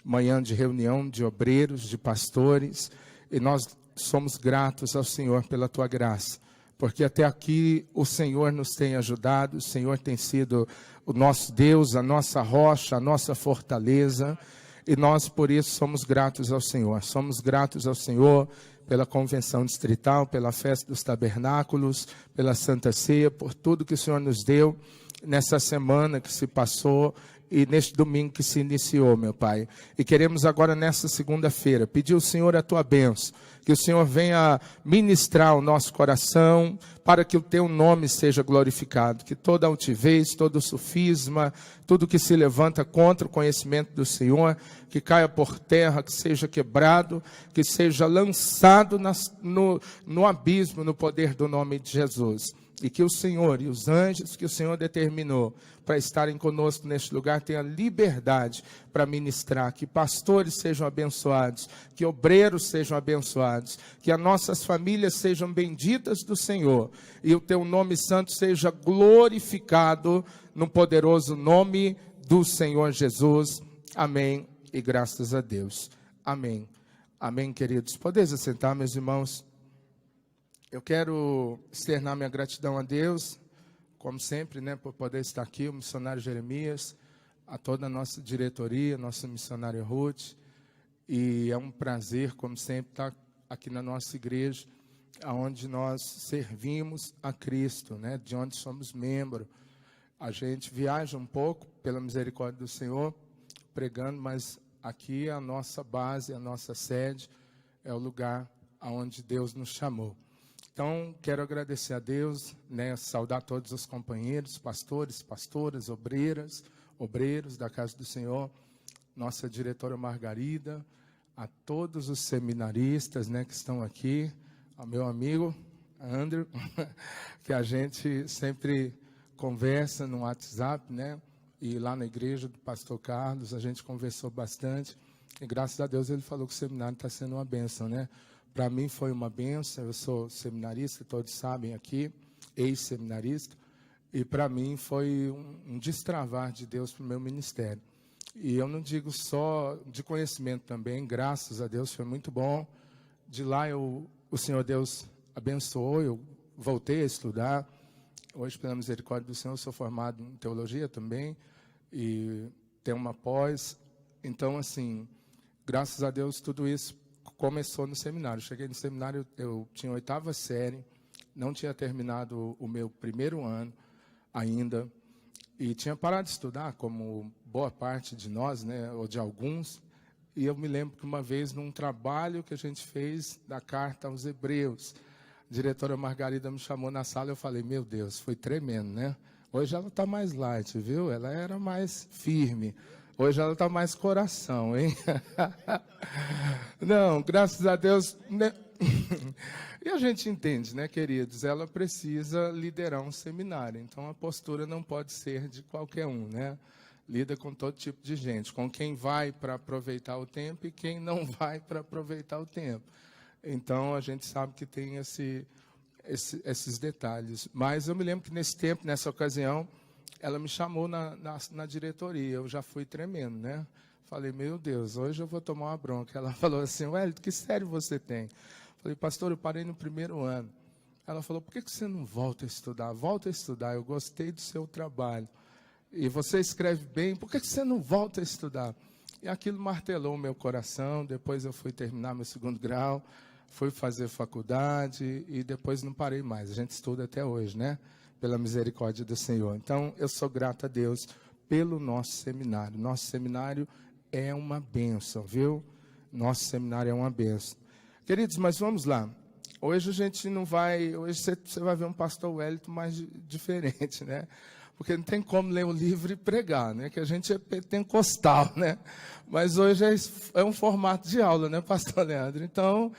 manhã de reunião de obreiros, de pastores, e nós somos gratos ao Senhor pela tua graça, porque até aqui o Senhor nos tem ajudado, o Senhor tem sido o nosso Deus, a nossa rocha, a nossa fortaleza, e nós por isso somos gratos ao Senhor. Somos gratos ao Senhor pela convenção distrital, pela festa dos tabernáculos, pela Santa Ceia, por tudo que o Senhor nos deu nessa semana que se passou e neste domingo que se iniciou, meu Pai. E queremos agora, nessa segunda-feira, pedir ao Senhor a tua bênção, que o Senhor venha ministrar o nosso coração, para que o teu nome seja glorificado, que toda altivez, todo sofisma, tudo que se levanta contra o conhecimento do Senhor, que caia por terra, que seja quebrado, que seja lançado no abismo, no poder do nome de Jesus. E que o Senhor e os anjos que o Senhor determinou para estarem conosco neste lugar tenham liberdade para ministrar, que pastores sejam abençoados, que obreiros sejam abençoados, que as nossas famílias sejam benditas do Senhor e o teu nome santo seja glorificado no poderoso nome do Senhor Jesus. Amém e graças a Deus. Amém. Amém, queridos. Podeis assentar, meus irmãos. Eu quero externar minha gratidão a Deus, como sempre, né, por poder estar aqui, o missionário Jeremias, a toda a nossa diretoria, nossa missionária Ruth, e é um prazer, como sempre, estar aqui na nossa igreja, onde nós servimos a Cristo, né, de onde somos membros. A gente viaja um pouco, pela misericórdia do Senhor, pregando, mas aqui a nossa base, a nossa sede, é o lugar aonde Deus nos chamou. Então, quero agradecer a Deus, né, saudar todos os companheiros, pastores, pastoras, obreiros da Casa do Senhor, nossa diretora Margarida, a todos os seminaristas, né, que estão aqui, ao meu amigo Andrew, que a gente sempre conversa no WhatsApp, né, e lá na igreja do pastor Carlos, a gente conversou bastante, e graças a Deus ele falou que o seminário está sendo uma bênção, né? Para mim foi uma bênção, eu sou seminarista, todos sabem aqui, ex-seminarista, e para mim foi um destravar de Deus para o meu ministério. E eu não digo só de conhecimento também, graças a Deus foi muito bom. De lá o Senhor Deus abençoou, eu voltei a estudar. Hoje, pela misericórdia do Senhor, eu sou formado em teologia também, e tenho uma pós. Então, assim, graças a Deus, tudo isso começou no seminário. Cheguei no seminário, eu tinha 8ª série, não tinha terminado o meu primeiro ano ainda, e tinha parado de estudar, como boa parte de nós, né, ou de alguns, e eu me lembro que uma vez, num trabalho que a gente fez da carta aos Hebreus, a diretora Margarida me chamou na sala, eu falei, meu Deus, foi tremendo, né? Hoje ela está mais light, viu? Ela era mais firme. Hoje ela está mais coração, hein? Não, graças a Deus. Né? E a gente entende, né, queridos? Ela precisa liderar um seminário. Então, a postura não pode ser de qualquer um, né? Lida com todo tipo de gente. Com quem vai para aproveitar o tempo e quem não vai para aproveitar o tempo. Então, a gente sabe que tem esses detalhes. Mas eu me lembro que nesse tempo, nessa ocasião, ela me chamou na diretoria, eu já fui tremendo, né? Falei, meu Deus, hoje eu vou tomar uma bronca. Ela falou assim, Wellington, que sério você tem? Falei, pastor, eu parei no primeiro ano. Ela falou, por que você não volta a estudar? Volta a estudar, eu gostei do seu trabalho. E você escreve bem, por que você não volta a estudar? E aquilo martelou o meu coração, depois eu fui terminar meu 2º grau, fui fazer faculdade e depois não parei mais. A gente estuda até hoje, né? Pela misericórdia do Senhor. Então, eu sou grato a Deus pelo nosso seminário. Nosso seminário é uma bênção, viu? Nosso seminário é uma bênção. Queridos, mas vamos lá. Hoje a gente não vai... Hoje você vai ver um pastor Wellington mais diferente, né? Porque não tem como ler o livro e pregar, né? Que a gente é pentecostal, né? Mas hoje é um formato de aula, né, pastor Leandro? Então,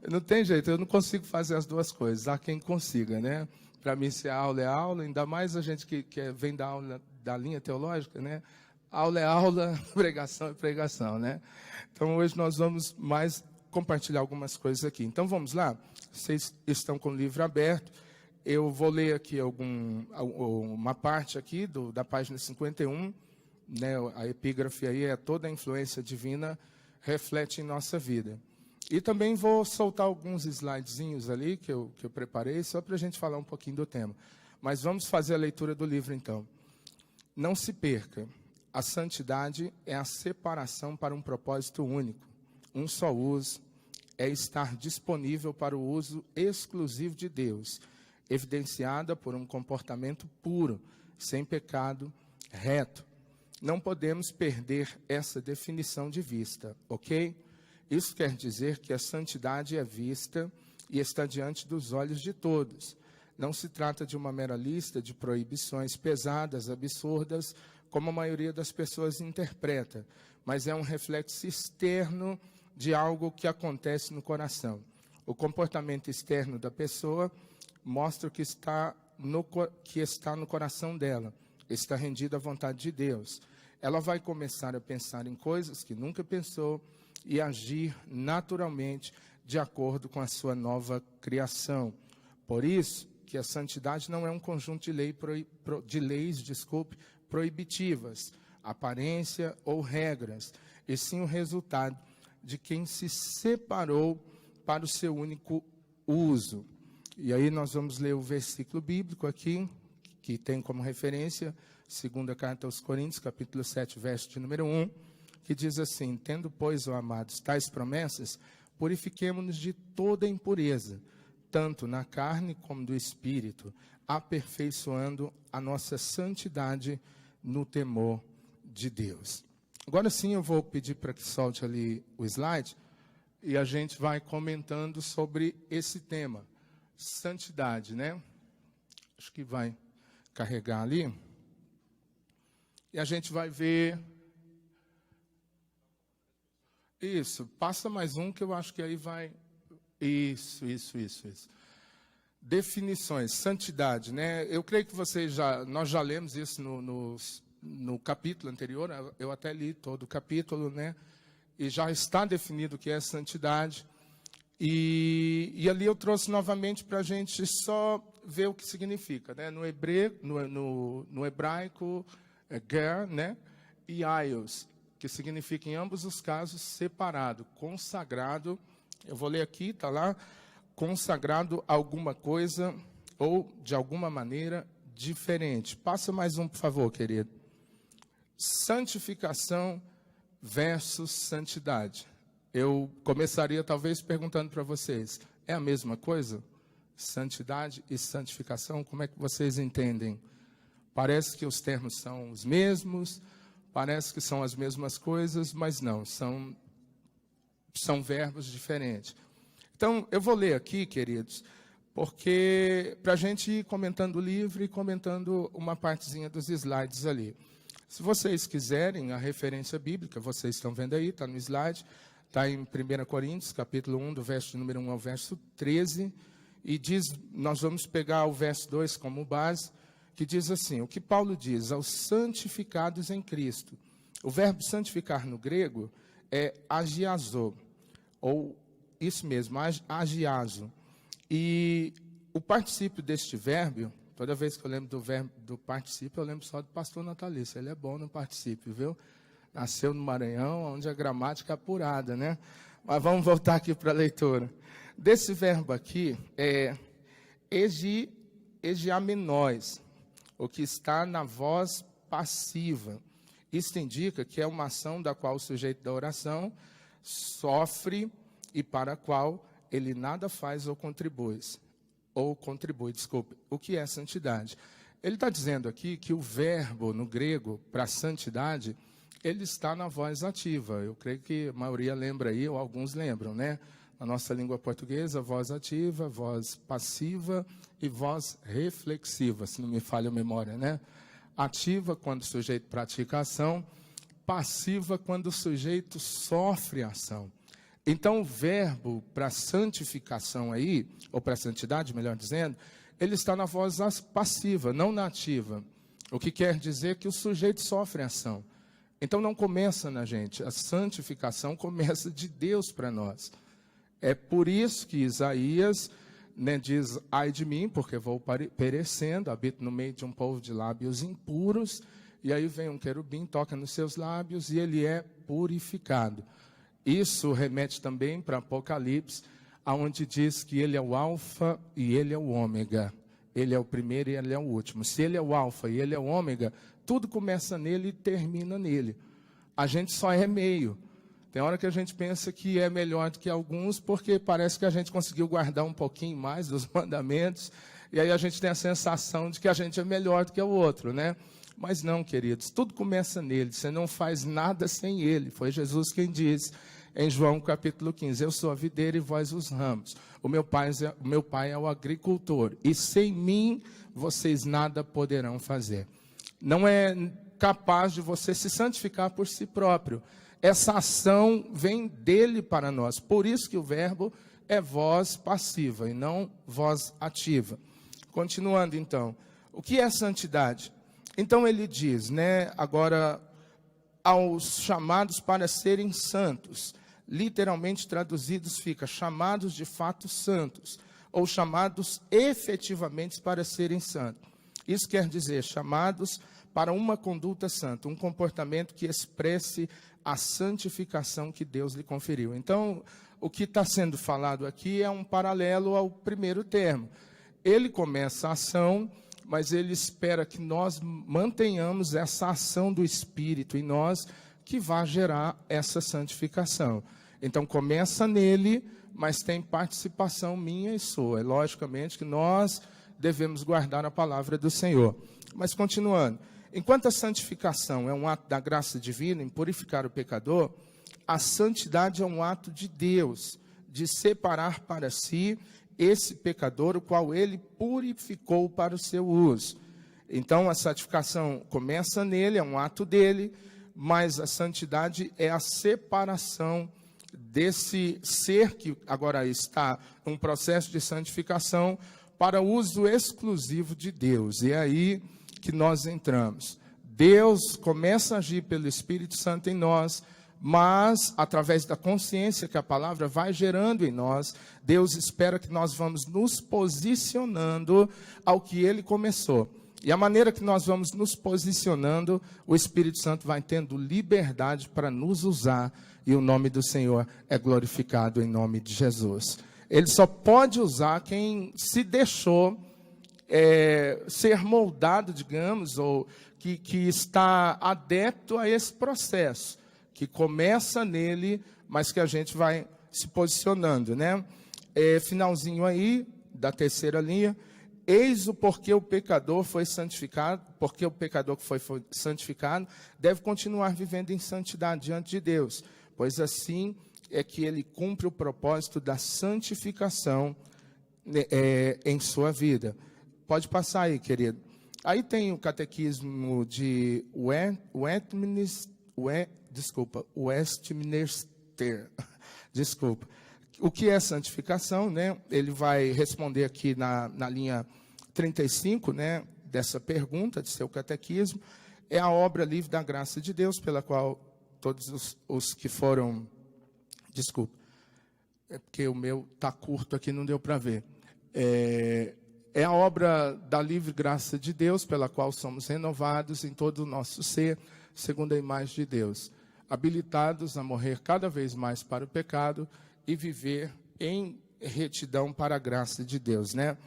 não tem jeito, eu não consigo fazer as duas coisas. Há quem consiga, né? Para mim, se a aula é aula, ainda mais a gente que vem da aula da linha teológica, né? Aula é aula, pregação é pregação, né? Então, hoje nós vamos mais compartilhar algumas coisas aqui. Então, vamos lá? Vocês estão com o livro aberto. Eu vou ler aqui uma parte aqui da página 51, né, a epígrafe aí é toda a influência divina reflete em nossa vida. E também vou soltar alguns slidezinhos ali que eu preparei, só para a gente falar um pouquinho do tema. Mas vamos fazer a leitura do livro, então. Não se perca, a santidade é a separação para um propósito único, um só uso, é estar disponível para o uso exclusivo de Deus, evidenciada por um comportamento puro, sem pecado, reto. Não podemos perder essa definição de vista, ok? Isso quer dizer que a santidade é vista e está diante dos olhos de todos. Não se trata de uma mera lista de proibições pesadas, absurdas, como a maioria das pessoas interpreta, mas é um reflexo externo de algo que acontece no coração. O comportamento externo da pessoa mostra o que está no coração dela, está rendido à vontade de Deus. Ela vai começar a pensar em coisas que nunca pensou e agir naturalmente de acordo com a sua nova criação. Por isso que a santidade não é um conjunto de leis proibitivas, aparência ou regras, e sim o resultado de quem se separou para o seu único uso. E aí nós vamos ler o versículo bíblico aqui, que tem como referência, segunda carta aos Coríntios, capítulo 7, verso de número 1, que diz assim: tendo, pois, ó amados, tais promessas, purifiquemo-nos de toda impureza, tanto na carne como do espírito, aperfeiçoando a nossa santidade no temor de Deus. Agora sim eu vou pedir para que solte ali o slide, e a gente vai comentando sobre esse tema, santidade, né? Acho que vai carregar ali. E a gente vai ver... Isso, passa mais um que eu acho que aí vai... Isso. Definições, santidade, né? Eu creio que nós já lemos isso no capítulo anterior, eu até li todo o capítulo, né? E já está definido o que é santidade. E ali eu trouxe novamente para a gente só ver o que significa, né? No hebraico, ger, né? E aios, que significa em ambos os casos separado, consagrado. Eu vou ler aqui, está lá, consagrado a alguma coisa ou de alguma maneira diferente. Passa mais um, por favor, querido. Santificação versus santidade. Eu começaria talvez perguntando para vocês, é a mesma coisa? Santidade e santificação, como é que vocês entendem? Parece que os termos são os mesmos, parece que são as mesmas coisas, mas não, são verbos diferentes. Então, eu vou ler aqui, queridos, porque para a gente ir comentando o livro e comentando uma partezinha dos slides ali. Se vocês quiserem a referência bíblica, vocês estão vendo aí, está no slide, está em 1 Coríntios, capítulo 1, do verso número 1 ao verso 13, e diz, nós vamos pegar o verso 2 como base, que diz assim: o que Paulo diz, aos santificados em Cristo. O verbo santificar no grego é agiazo, ou isso mesmo, agiazo. E o particípio deste verbo, toda vez que eu lembro do particípio, eu lembro só do pastor Natalício. Ele é bom no particípio, viu? Nasceu no Maranhão, onde a gramática é apurada, né? Mas vamos voltar aqui para a leitura. Desse verbo aqui é egiamenós, o que está na voz passiva. Isso indica que é uma ação da qual o sujeito da oração sofre e para a qual ele nada faz ou contribui. O que é santidade? Ele está dizendo aqui que o verbo no grego para santidade, ele está na voz ativa. Eu creio que a maioria lembra aí, ou alguns lembram, né? Na nossa língua portuguesa, voz ativa, voz passiva e voz reflexiva, se não me falha a memória, né? Ativa, quando o sujeito pratica a ação. Passiva, quando o sujeito sofre a ação. Então, o verbo para santificação aí, ou para santidade, melhor dizendo, ele está na voz passiva, não na ativa. O que quer dizer que o sujeito sofre a ação. Então, não começa na gente. A santificação começa de Deus para nós. É por isso que Isaías, né, diz, ai de mim, porque vou perecendo, habito no meio de um povo de lábios impuros, e aí vem um querubim, toca nos seus lábios e ele é purificado. Isso remete também para Apocalipse, onde diz que ele é o alfa e ele é o ômega. Ele é o primeiro e ele é o último. Se ele é o alfa e ele é o ômega, tudo começa nele e termina nele. A gente só é meio. Tem hora que a gente pensa que é melhor do que alguns, porque parece que a gente conseguiu guardar um pouquinho mais dos mandamentos, e aí a gente tem a sensação de que a gente é melhor do que o outro, né? Mas não, queridos, tudo começa nele, você não faz nada sem ele. Foi Jesus quem disse em João capítulo 15, eu sou a videira e vós os ramos. O meu pai é o agricultor, e sem mim vocês nada poderão fazer. Não é capaz de você se santificar por si próprio. Essa ação vem dele para nós. Por isso que o verbo é voz passiva e não voz ativa. Continuando então, o que é santidade? Então ele diz, né, agora aos chamados para serem santos, literalmente traduzidos fica chamados de fato santos, ou chamados efetivamente para serem santos. Isso quer dizer chamados para uma conduta santa, um comportamento que expresse a santificação que Deus lhe conferiu. Então, o que está sendo falado aqui é um paralelo ao primeiro termo. Ele começa a ação, mas ele espera que nós mantenhamos essa ação do Espírito em nós, que vai gerar essa santificação. Então, começa nele, mas tem participação minha e sua. É logicamente que nós devemos guardar a palavra do Senhor. Mas continuando, enquanto a santificação é um ato da graça divina em purificar o pecador, a santidade é um ato de Deus, de separar para si esse pecador, o qual ele purificou para o seu uso. Então, a santificação começa nele, é um ato dele, mas a santidade é a separação desse ser que agora está num processo de santificação para uso exclusivo de Deus. E é aí que nós entramos. Deus começa a agir pelo Espírito Santo em nós, mas através da consciência que a palavra vai gerando em nós, Deus espera que nós vamos nos posicionando ao que Ele começou. E a maneira que nós vamos nos posicionando, o Espírito Santo vai tendo liberdade para nos usar, e o nome do Senhor é glorificado em nome de Jesus. Ele só pode usar quem se deixou ser moldado, digamos, ou que está adepto a esse processo, que começa nele, mas que a gente vai se posicionando, né? Finalzinho aí, da terceira linha, eis o porquê o pecador foi santificado, porque o pecador que foi santificado deve continuar vivendo em santidade diante de Deus, pois assim é que ele cumpre o propósito da santificação em sua vida. Pode passar aí, querido. Aí tem o catequismo de Westminster. Desculpa. O que é santificação, né? Ele vai responder aqui na linha 35, né, dessa pergunta de seu catequismo. É a obra livre da graça de Deus, pela qual todos os que foram... Desculpa, é porque o meu está curto aqui, não deu para ver. É a obra da livre graça de Deus, pela qual somos renovados em todo o nosso ser, segundo a imagem de Deus, habilitados a morrer cada vez mais para o pecado e viver em retidão para a graça de Deus, né?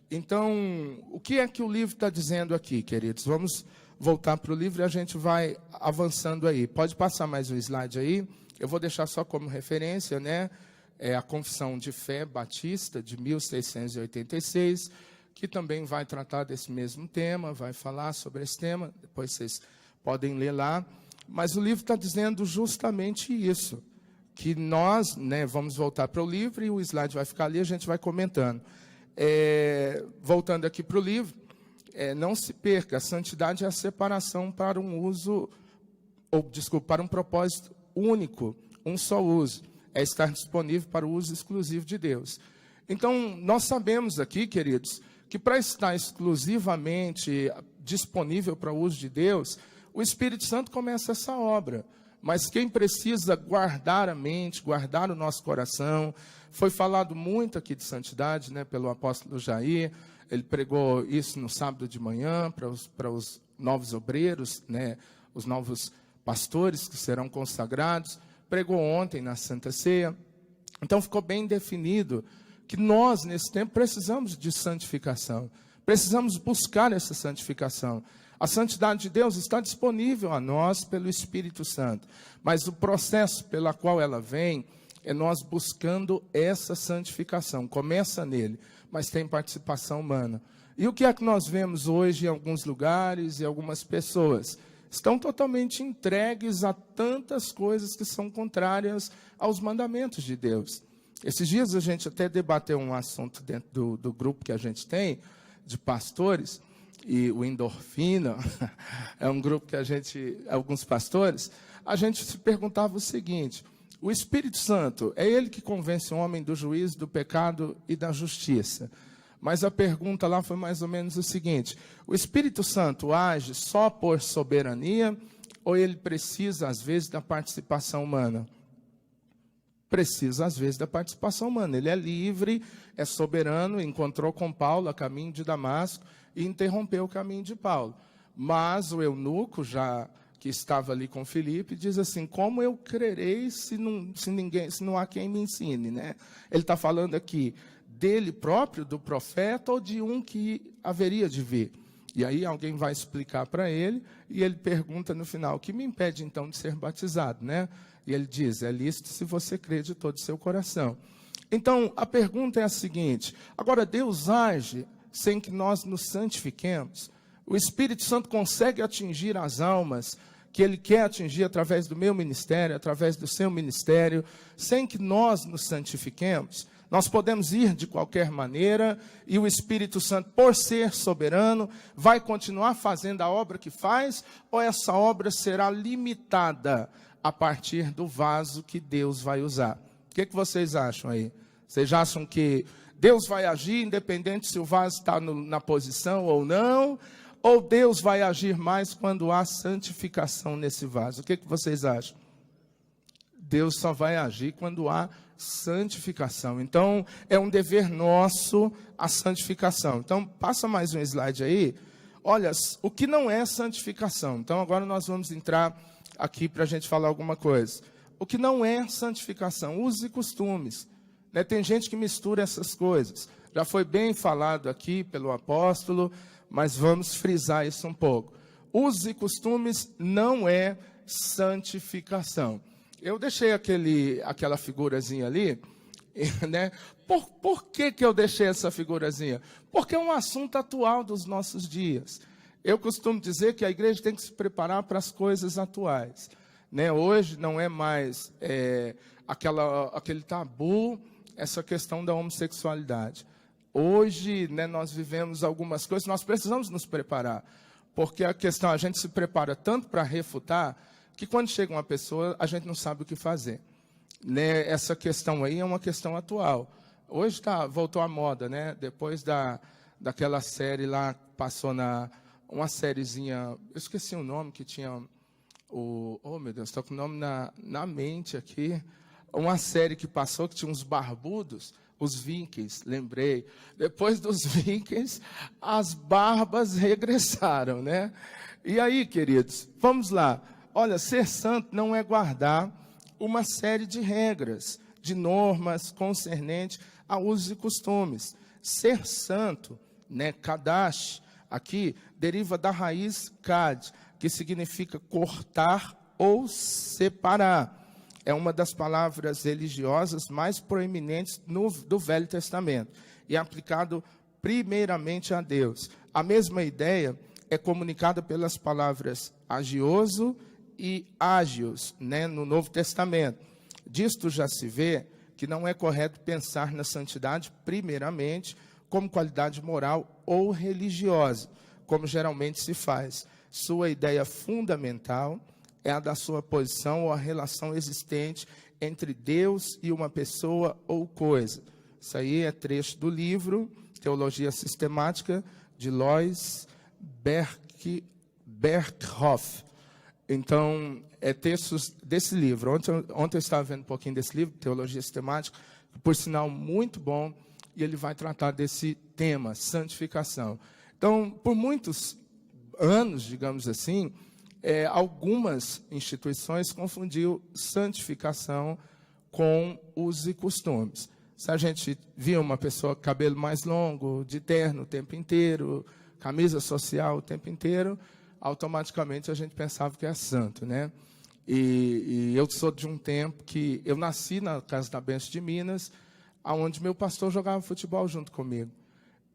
Então, o que é que o livro está dizendo aqui, queridos? Vamos voltar para o livro e a gente vai avançando aí. Pode passar mais um slide aí. Eu vou deixar só como referência, né? A Confissão de Fé Batista, de 1686, que também vai tratar desse mesmo tema, vai falar sobre esse tema, depois vocês podem ler lá. Mas o livro está dizendo justamente isso, que nós, né, vamos voltar para o livro e o slide vai ficar ali, a gente vai comentando. Voltando aqui para o livro, não se perca, a santidade é a separação para um uso, para um propósito único, um só uso, é estar disponível para o uso exclusivo de Deus. Então, nós sabemos aqui, queridos, que para estar exclusivamente disponível para o uso de Deus, o Espírito Santo começa essa obra. Mas quem precisa guardar a mente, guardar o nosso coração, foi falado muito aqui de santidade, né, pelo apóstolo Jair, ele pregou isso no sábado de manhã para os novos obreiros, né, os novos pastores que serão consagrados, pregou ontem na Santa Ceia. Então ficou bem definido que nós, nesse tempo, precisamos de santificação, precisamos buscar essa santificação. A santidade de Deus está disponível a nós pelo Espírito Santo, mas o processo pelo qual ela vem é nós buscando essa santificação. Começa nele, mas tem participação humana. E o que é que nós vemos hoje em alguns lugares e algumas pessoas? Estão totalmente entregues a tantas coisas que são contrárias aos mandamentos de Deus. Esses dias a gente até debateu um assunto dentro do grupo que a gente tem, de pastores, e o Endorfina, é um grupo que alguns pastores, a gente se perguntava o seguinte: o Espírito Santo é ele que convence o homem do juízo, do pecado e da justiça. Mas a pergunta lá foi mais ou menos o seguinte: o Espírito Santo age só por soberania ou ele precisa, às vezes, da participação humana? Precisa, às vezes, da participação humana. Ele é livre, é soberano, encontrou com Paulo a caminho de Damasco e interrompeu o caminho de Paulo. Mas o eunuco, já que estava ali com Filipe, diz assim: como eu crerei se não há quem me ensine, né? Ele está falando aqui dele próprio, do profeta, ou de um que haveria de vir. E aí alguém vai explicar para ele, e ele pergunta no final: o que me impede então de ser batizado, né? E ele diz: é lícito se você crê de todo o seu coração. Então, a pergunta é a seguinte: agora, Deus age sem que nós nos santifiquemos? O Espírito Santo consegue atingir as almas que Ele quer atingir através do meu ministério, através do seu ministério, sem que nós nos santifiquemos? Nós podemos ir de qualquer maneira e o Espírito Santo, por ser soberano, vai continuar fazendo a obra que faz, ou essa obra será limitada a partir do vaso que Deus vai usar? O que vocês acham aí? Vocês acham que Deus vai agir independente se o vaso está na posição ou não? Ou Deus vai agir mais quando há santificação nesse vaso? O que vocês acham? Deus só vai agir quando há santificação. Então, é um dever nosso a santificação. Então, passa mais um slide aí. Olha, o que não é santificação? Então, agora nós vamos entrar aqui para a gente falar alguma coisa. O que não é santificação? Usos e costumes. Né? Tem gente que mistura essas coisas. Já foi bem falado aqui pelo apóstolo, mas vamos frisar isso um pouco. Usos e costumes não é santificação. Eu deixei aquela figurazinha ali, né? Por que eu deixei essa figurazinha? Porque é um assunto atual dos nossos dias. Eu costumo dizer que a igreja tem que se preparar para as coisas atuais, né? Hoje não é mais aquele tabu, essa questão da homossexualidade. Hoje, né, nós vivemos algumas coisas, nós precisamos nos preparar, porque a gente se prepara tanto para refutar, que quando chega uma pessoa, a gente não sabe o que fazer. Né? Essa questão aí é uma questão atual. Hoje voltou à moda, né? Depois daquela série lá, passou uma sériezinha, eu esqueci o nome, que tinha oh meu Deus, estou com o nome na mente aqui. Uma série que passou, que tinha uns barbudos, os Vikings, lembrei. Depois dos Vikings, as barbas regressaram, né? E aí, queridos, vamos lá. Olha, ser santo não é guardar uma série de regras, de normas concernentes a usos e costumes. Ser santo, né, kadash, aqui, deriva da raiz kad, que significa cortar ou separar. É uma das palavras religiosas mais proeminentes do Velho Testamento e é aplicado primeiramente a Deus. A mesma ideia é comunicada pelas palavras agioso e ágios, né, no Novo Testamento. Disto já se vê que não é correto pensar na santidade primeiramente como qualidade moral ou religiosa, como geralmente se faz. Sua ideia fundamental é a da sua posição ou a relação existente entre Deus e uma pessoa ou coisa. Isso aí é trecho do livro Teologia Sistemática, de Lois Berkhoff. Então, é textos desse livro. Ontem eu estava vendo um pouquinho desse livro, Teologia Sistemática, por sinal muito bom, e ele vai tratar desse tema, santificação. Então, por muitos anos, digamos assim, algumas instituições confundiam santificação com usos e costumes. Se a gente via uma pessoa com cabelo mais longo, de terno o tempo inteiro, camisa social o tempo inteiro, automaticamente a gente pensava que é santo, né? E eu sou de um tempo que eu nasci na Casa da Bênção de Minas, onde meu pastor jogava futebol junto comigo.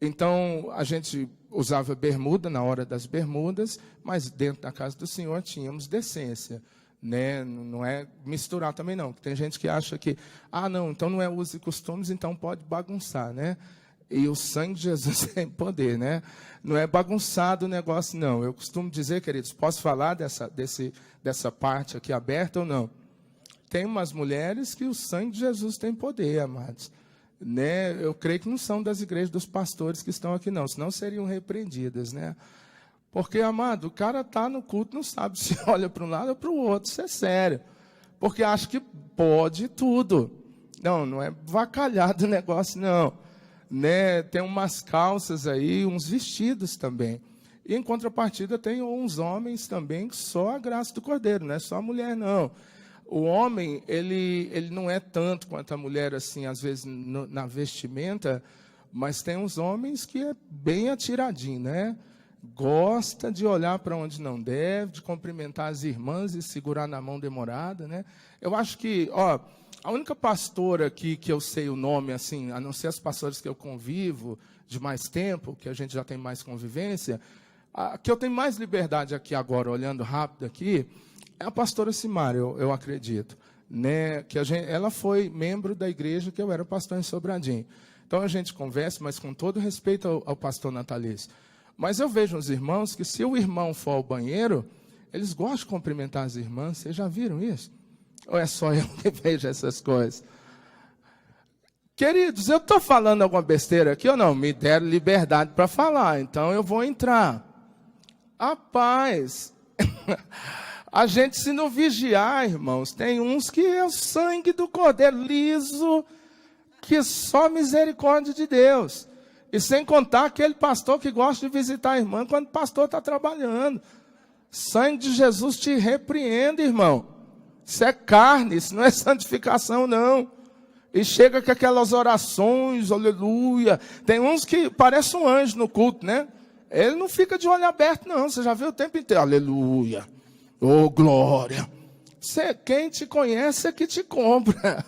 Então, a gente usava bermuda na hora das bermudas, mas dentro da casa do Senhor tínhamos decência, né? Não é misturar também não. Tem gente que acha que, não, então não é uso e costumes, então pode bagunçar, né? E o sangue de Jesus tem poder, né? Não é bagunçado o negócio, não. Eu costumo dizer, queridos, posso falar dessa parte aqui aberta ou não? Tem umas mulheres que o sangue de Jesus tem poder, amados. Né? Eu creio que não são das igrejas dos pastores que estão aqui, não. Senão seriam repreendidas, né? Porque, amado, o cara está no culto, não sabe se olha para um lado ou para o outro. Isso é sério. Porque acha que pode tudo. Não é vacalhado o negócio, não. Né? Tem umas calças aí, uns vestidos também. E, em contrapartida, tem uns homens também que só a graça do Cordeiro, não é só a mulher, não. O homem, ele não é tanto quanto a mulher, assim, às vezes, na vestimenta, mas tem uns homens que é bem atiradinho, né? Gosta de olhar para onde não deve, de cumprimentar as irmãs e segurar na mão demorada, né? Eu acho que, a única pastora aqui que eu sei o nome, assim, a não ser as pastoras que eu convivo de mais tempo, que a gente já tem mais convivência, a que eu tenho mais liberdade aqui agora, olhando rápido aqui, é a pastora Simária, eu acredito, né? Que ela foi membro da igreja que eu era pastor em Sobradinho. Então a gente conversa, mas com todo respeito ao pastor natalício. Mas eu vejo os irmãos que, se o irmão for ao banheiro, eles gostam de cumprimentar as irmãs. Vocês já viram isso? Ou é só eu que vejo essas coisas? Queridos, eu estou falando alguma besteira aqui ou não? Me deram liberdade para falar, então eu vou entrar. Rapaz, a gente, se não vigiar, irmãos, tem uns que é o sangue do Cordeiro liso, que só misericórdia de Deus. E sem contar aquele pastor que gosta de visitar a irmã quando o pastor está trabalhando. Sangue de Jesus te repreende, irmão. Isso é carne, isso não é santificação, não. E chega com aquelas orações, aleluia. Tem uns que parecem um anjo no culto, né? Ele não fica de olho aberto, não. Você já viu o tempo inteiro, aleluia. Oh, glória. Quem te conhece é que te compra.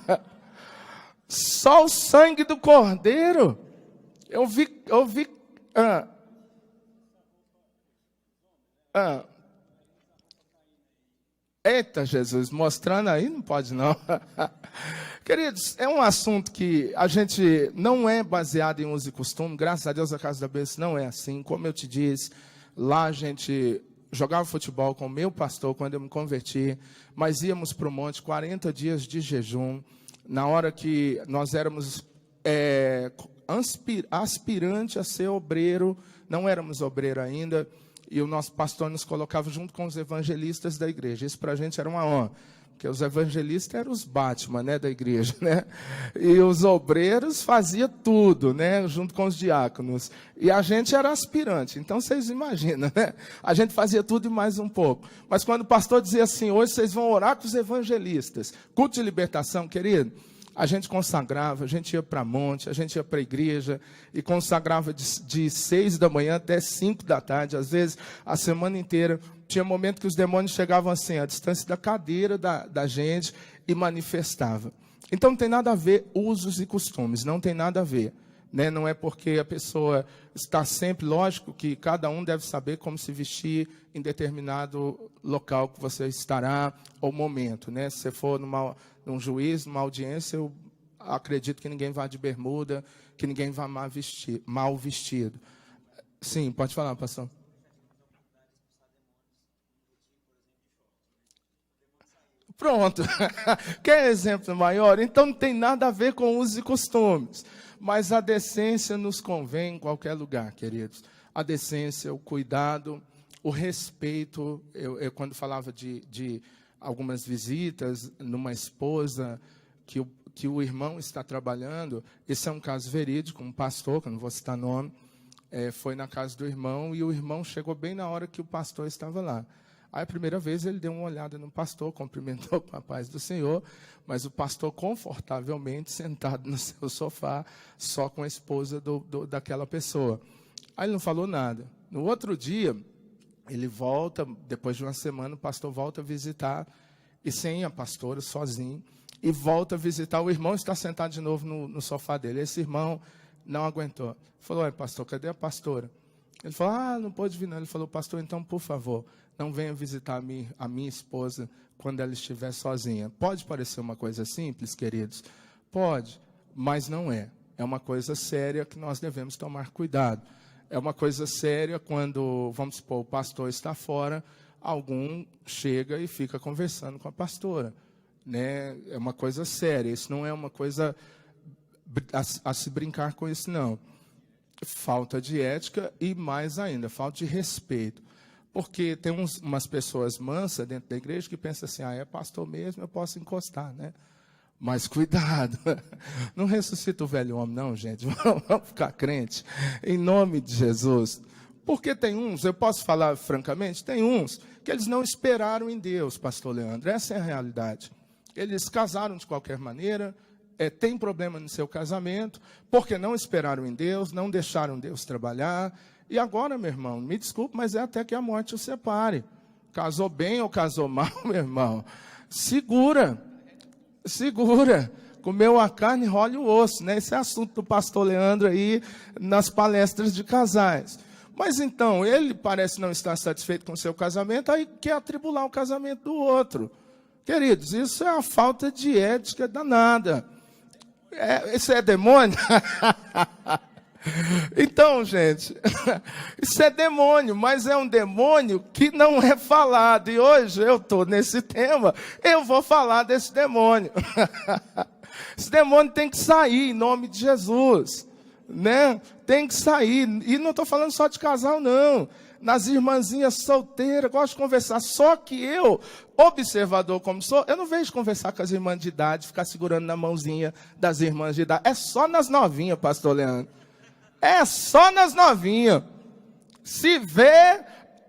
Só o sangue do Cordeiro. Eu vi. Eita, Jesus, mostrando aí, não pode não. Queridos, é um assunto que a gente não é baseado em uso e costume. Graças a Deus, a Casa da Bênção não é assim. Como eu te disse, lá a gente jogava futebol com o meu pastor quando eu me converti, mas íamos para o monte, 40 dias de jejum. Na hora que nós éramos aspirante a ser obreiro, não éramos obreiro ainda, e o nosso pastor nos colocava junto com os evangelistas da igreja. Isso para a gente era uma honra, porque os evangelistas eram os Batman, né, da igreja, né? E os obreiros faziam tudo, né, junto com os diáconos. E a gente era aspirante, então vocês imaginam, né? A gente fazia tudo e mais um pouco. Mas quando o pastor dizia assim, hoje vocês vão orar com os evangelistas, culto de libertação, querido, a gente consagrava, a gente ia para monte, a gente ia para a igreja e consagrava de 6 da manhã até 5 da tarde, às vezes a semana inteira. Tinha momento que os demônios chegavam assim, à distância da cadeira da gente e manifestava. Então não tem nada a ver usos e costumes, não tem nada a ver. Né? Não é porque a pessoa está sempre, lógico que cada um deve saber como se vestir em determinado local que você estará, ou momento. Né? Se você for num juízo, numa audiência, eu acredito que ninguém vá de bermuda, que ninguém vá mal vestido. Sim, pode falar, pastor. Pronto. Quer exemplo maior? Então não tem nada a ver com usos e costumes. Mas a decência nos convém em qualquer lugar, queridos. A decência, o cuidado, o respeito. Eu quando falava de algumas visitas numa esposa, que que o irmão está trabalhando, esse é um caso verídico, um pastor, que eu não vou citar nome, foi na casa do irmão, e o irmão chegou bem na hora que o pastor estava lá. Aí, a primeira vez, ele deu uma olhada no pastor, cumprimentou com a paz do Senhor, mas o pastor confortavelmente sentado no seu sofá, só com a esposa daquela pessoa. Aí ele não falou nada. No outro dia, ele volta, depois de uma semana, o pastor volta a visitar, e sem a pastora, sozinho, e volta a visitar. O irmão está sentado de novo no sofá dele. Esse irmão não aguentou. Falou, pastor, cadê a pastora? Ele falou, não pode vir não. Ele falou, pastor, então, por favor, não venha visitar a minha esposa quando ela estiver sozinha. Pode parecer uma coisa simples, queridos? Pode, mas não é. É uma coisa séria que nós devemos tomar cuidado. É uma coisa séria quando, vamos supor, o pastor está fora, algum chega e fica conversando com a pastora. Né? É uma coisa séria, isso não é uma coisa a se brincar com isso, não. Falta de ética e, mais ainda, falta de respeito. Porque tem umas pessoas mansas dentro da igreja que pensam assim, é pastor mesmo, eu posso encostar, né? Mas cuidado, não ressuscita o velho homem, não, gente. Vamos ficar crente, em nome de Jesus. Porque tem uns, eu posso falar francamente, tem uns que eles não esperaram em Deus, pastor Leandro. Essa é a realidade. Eles casaram de qualquer maneira, tem problema no seu casamento, porque não esperaram em Deus, não deixaram Deus trabalhar. E agora, meu irmão, me desculpe, mas é até que a morte o separe. Casou bem ou casou mal, meu irmão? Segura. Comeu a carne, role o osso, né? Esse é assunto do pastor Leandro aí nas palestras de casais. Mas então, ele parece não estar satisfeito com o seu casamento, aí quer atribular o casamento do outro. Queridos, isso é uma falta de ética danada. Isso é demônio? Então, gente, isso é demônio, mas é um demônio que não é falado. E hoje eu estou nesse tema, eu vou falar desse demônio. Esse demônio tem que sair em nome de Jesus, né? Tem que sair. E não estou falando só de casal, não. Nas irmãzinhas solteiras, gosto de conversar. Só que eu, observador como sou, eu não vejo conversar com as irmãs de idade, ficar segurando na mãozinha das irmãs de idade. É só nas novinhas, pastor Leandro. É só nas novinhas. Se vê,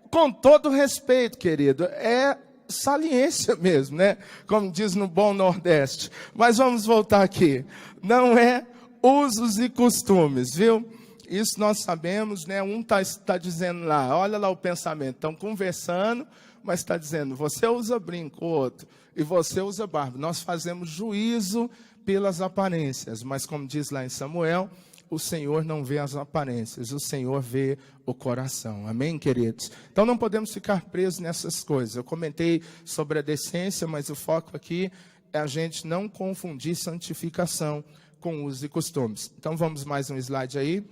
com todo respeito, querido, é saliência mesmo, né? Como diz no bom Nordeste. Mas vamos voltar aqui. Não é usos e costumes, viu? Isso nós sabemos, né? Um está dizendo lá, olha lá o pensamento. Estão conversando, mas está dizendo, você usa brinco, o outro, e você usa barba. Nós fazemos juízo pelas aparências, mas como diz lá em Samuel, o Senhor não vê as aparências, o Senhor vê o coração. Amém, queridos? Então não podemos ficar presos nessas coisas. Eu comentei sobre a decência, mas o foco aqui é a gente não confundir santificação com usos e costumes. Então vamos mais um slide aí,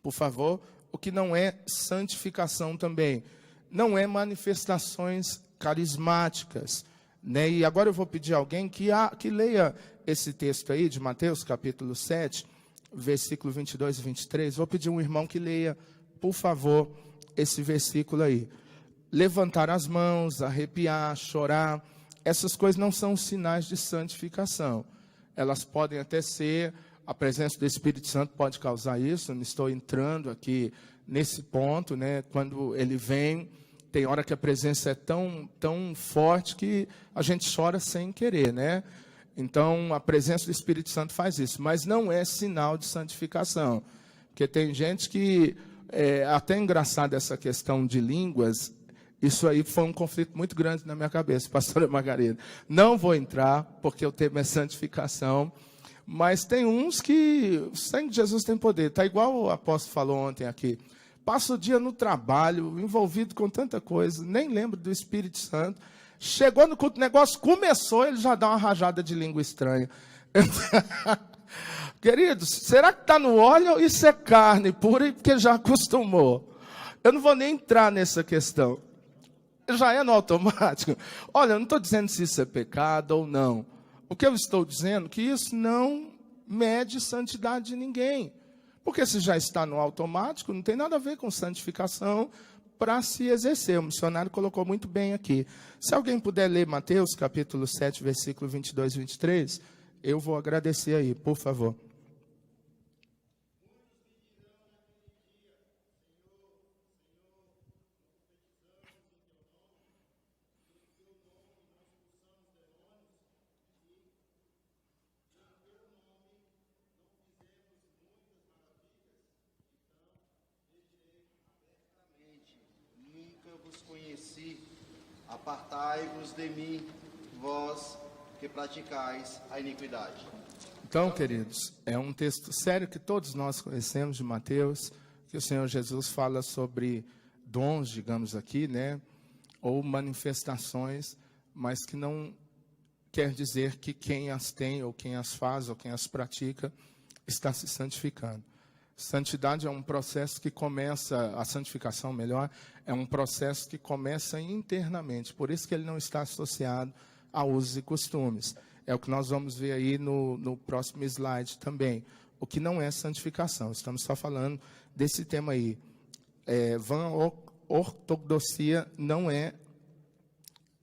por favor. O que não é santificação também? Não é manifestações carismáticas, né? E agora eu vou pedir a alguém que leia esse texto aí de Mateus capítulo 7, versículo 22 e 23, vou pedir um irmão que leia, por favor, esse versículo aí. Levantar as mãos, arrepiar, chorar, essas coisas não são sinais de santificação. Elas podem até ser, a presença do Espírito Santo pode causar isso, não estou entrando aqui nesse ponto, né? Quando ele vem, tem hora que a presença é tão forte que a gente chora sem querer, né? Então, a presença do Espírito Santo faz isso, mas não é sinal de santificação. Porque tem gente que, até engraçado essa questão de línguas, isso aí foi um conflito muito grande na minha cabeça, pastora Margarida. Não vou entrar, porque o tema é santificação, mas tem uns que o sangue de Jesus tem poder. Está igual o apóstolo falou ontem aqui. Passa o dia no trabalho, envolvido com tanta coisa, nem lembro do Espírito Santo. Chegou no culto, o negócio começou, ele já dá uma rajada de língua estranha. Queridos, será que está no óleo ou isso é carne pura porque já acostumou? Eu não vou nem entrar nessa questão. Já é no automático. Olha, eu não estou dizendo se isso é pecado ou não. O que eu estou dizendo é que isso não mede santidade de ninguém. Porque se já está no automático, não tem nada a ver com santificação para se exercer. O missionário colocou muito bem aqui. Se alguém puder ler Mateus capítulo 7, versículo 22 e 23, eu vou agradecer aí, por favor. Nunca vos conheci, apartai-vos de mim, vós que praticais a iniquidade. Então, queridos, é um texto sério que todos nós conhecemos de Mateus, que o Senhor Jesus fala sobre dons, digamos aqui, né? Ou manifestações, mas que não quer dizer que quem as tem, ou quem as faz, ou quem as pratica, está se santificando. Santidade é um processo que começa, a santificação, melhor, é um processo que começa internamente. Por isso que ele não está associado a usos e costumes. É o que nós vamos ver aí no próximo slide também. O que não é santificação. Estamos só falando desse tema aí. Vã ortodoxia não é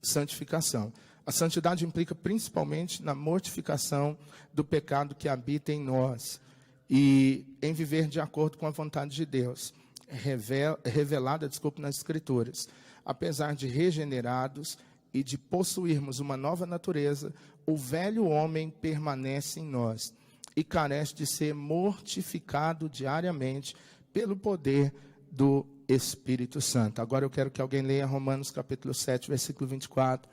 santificação. A santidade implica principalmente na mortificação do pecado que habita em nós e em viver de acordo com a vontade de Deus, revelada, nas Escrituras. Apesar de regenerados e de possuirmos uma nova natureza, o velho homem permanece em nós e carece de ser mortificado diariamente pelo poder do Espírito Santo. Agora eu quero que alguém leia Romanos capítulo 7, versículo 24,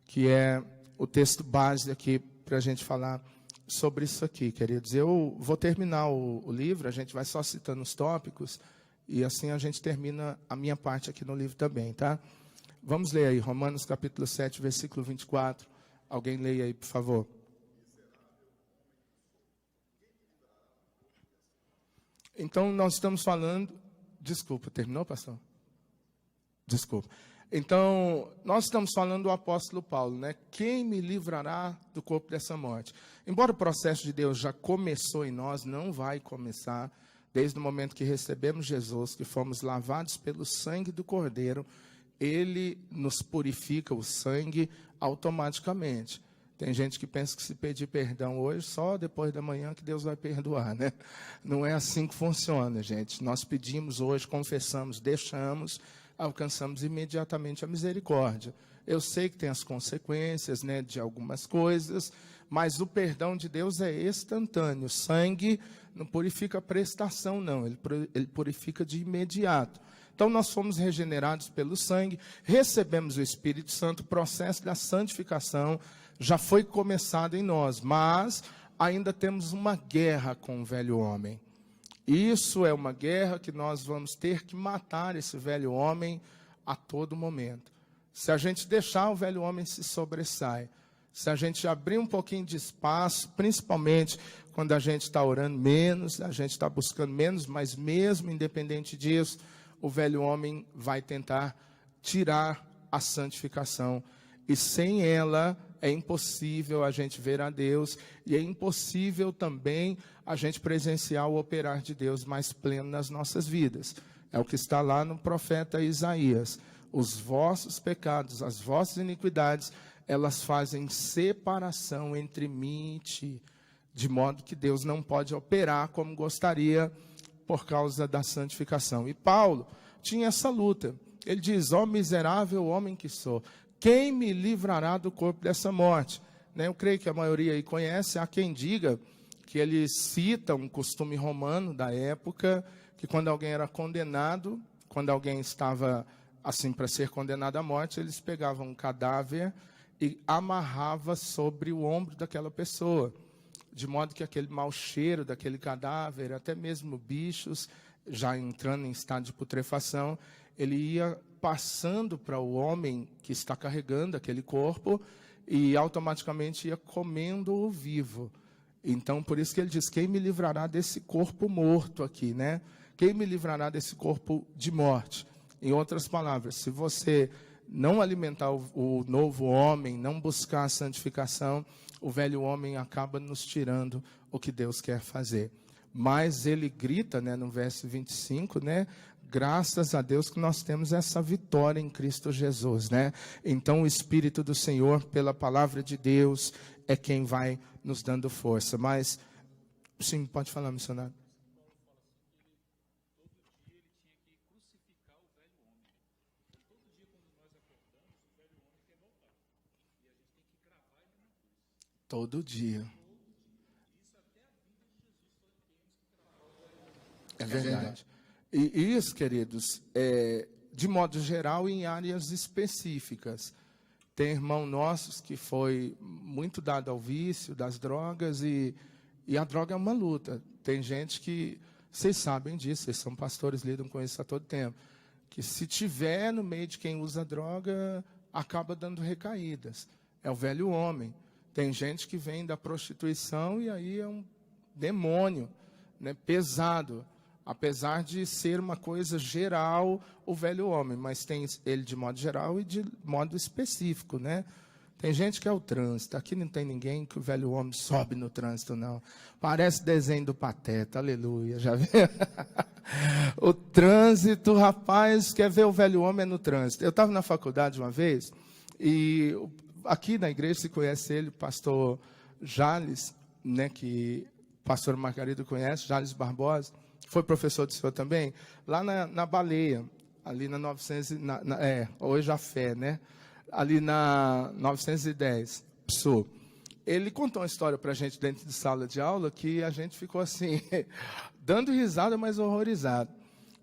que é o texto base aqui para a gente falar sobre isso aqui, queridos. Eu vou terminar o livro, a gente vai só citando os tópicos, e assim a gente termina a minha parte aqui no livro também, tá? Vamos ler aí, Romanos capítulo 7, versículo 24. Alguém leia aí, por favor. Então, nós estamos falando... Desculpa, terminou, pastor? Desculpa. Então, nós estamos falando do apóstolo Paulo, né? Quem me livrará do corpo dessa morte? Embora o processo de Deus já começou em nós, não vai começar desde o momento que recebemos Jesus, que fomos lavados pelo sangue do Cordeiro. Ele nos purifica, o sangue, automaticamente. Tem gente que pensa que se pedir perdão hoje, só depois da manhã que Deus vai perdoar, né? Não é assim que funciona, gente. Nós pedimos hoje, confessamos, deixamos, alcançamos imediatamente a misericórdia. Eu sei que tem as consequências, né, de algumas coisas, mas o perdão de Deus é instantâneo. O sangue não purifica a prestação, não. Ele purifica de imediato. Então, nós fomos regenerados pelo sangue, recebemos o Espírito Santo, o processo da santificação já foi começado em nós, mas ainda temos uma guerra com o velho homem. Isso é uma guerra que nós vamos ter que matar esse velho homem a todo momento. Se a gente deixar, o velho homem se sobressai. Se a gente abrir um pouquinho de espaço, principalmente quando a gente está orando menos, a gente está buscando menos, mas mesmo independente disso, o velho homem vai tentar tirar a santificação. E sem ela é impossível a gente ver a Deus, e é impossível também a gente presenciar o operar de Deus mais pleno nas nossas vidas. É o que está lá no profeta Isaías. Os vossos pecados, as vossas iniquidades, elas fazem separação entre mim e ti, de modo que Deus não pode operar como gostaria por causa da santificação. E Paulo tinha essa luta. Ele diz: ó miserável homem que sou, quem me livrará do corpo dessa morte? Eu creio que a maioria aí conhece. Há quem diga que ele cita um costume romano da época, que quando alguém era condenado, quando alguém estava assim para ser condenado à morte, eles pegavam um cadáver e amarrava sobre o ombro daquela pessoa, de modo que aquele mau cheiro daquele cadáver, até mesmo bichos, já entrando em estado de putrefação, ele ia passando para o homem que está carregando aquele corpo e automaticamente ia comendo-o vivo. Então, por isso que ele diz: quem me livrará desse corpo morto aqui, né? Quem me livrará desse corpo de morte? Em outras palavras, se você não alimentar o novo homem, não buscar a santificação, o velho homem acaba nos tirando o que Deus quer fazer. Mas ele grita, né, no verso 25, né? Graças a Deus que nós temos essa vitória em Cristo Jesus, né? Então o Espírito do Senhor, pela palavra de Deus, é quem vai nos dando força. Mas, sim, pode falar, missionário. Todo dia. É verdade. E isso, queridos, de modo geral, em áreas específicas. Tem irmão nossos que foi muito dado ao vício das drogas e a droga é uma luta. Tem gente que, vocês sabem disso, vocês são pastores, lidam com isso a todo tempo, que se tiver no meio de quem usa droga, acaba dando recaídas. É o velho homem. Tem gente que vem da prostituição e aí é um demônio, né, pesado. Apesar de ser uma coisa geral, o velho homem, mas tem ele de modo geral e de modo específico, né? Tem gente que é o trânsito. Aqui não tem ninguém que o velho homem sobe no trânsito, não. Parece desenho do Pateta, aleluia, já viu? O trânsito, rapaz, quer ver o velho homem é no trânsito. Eu estava na faculdade uma vez, e aqui na igreja se conhece ele, o pastor Jales, né, que o pastor Margarido conhece, Jales Barbosa. Foi professor do senhor também? Lá na Baleia, ali na 900, hoje a fé, né? Ali na 910, PSU. Ele contou uma história para a gente dentro de sala de aula que a gente ficou assim, dando risada, mas horrorizado.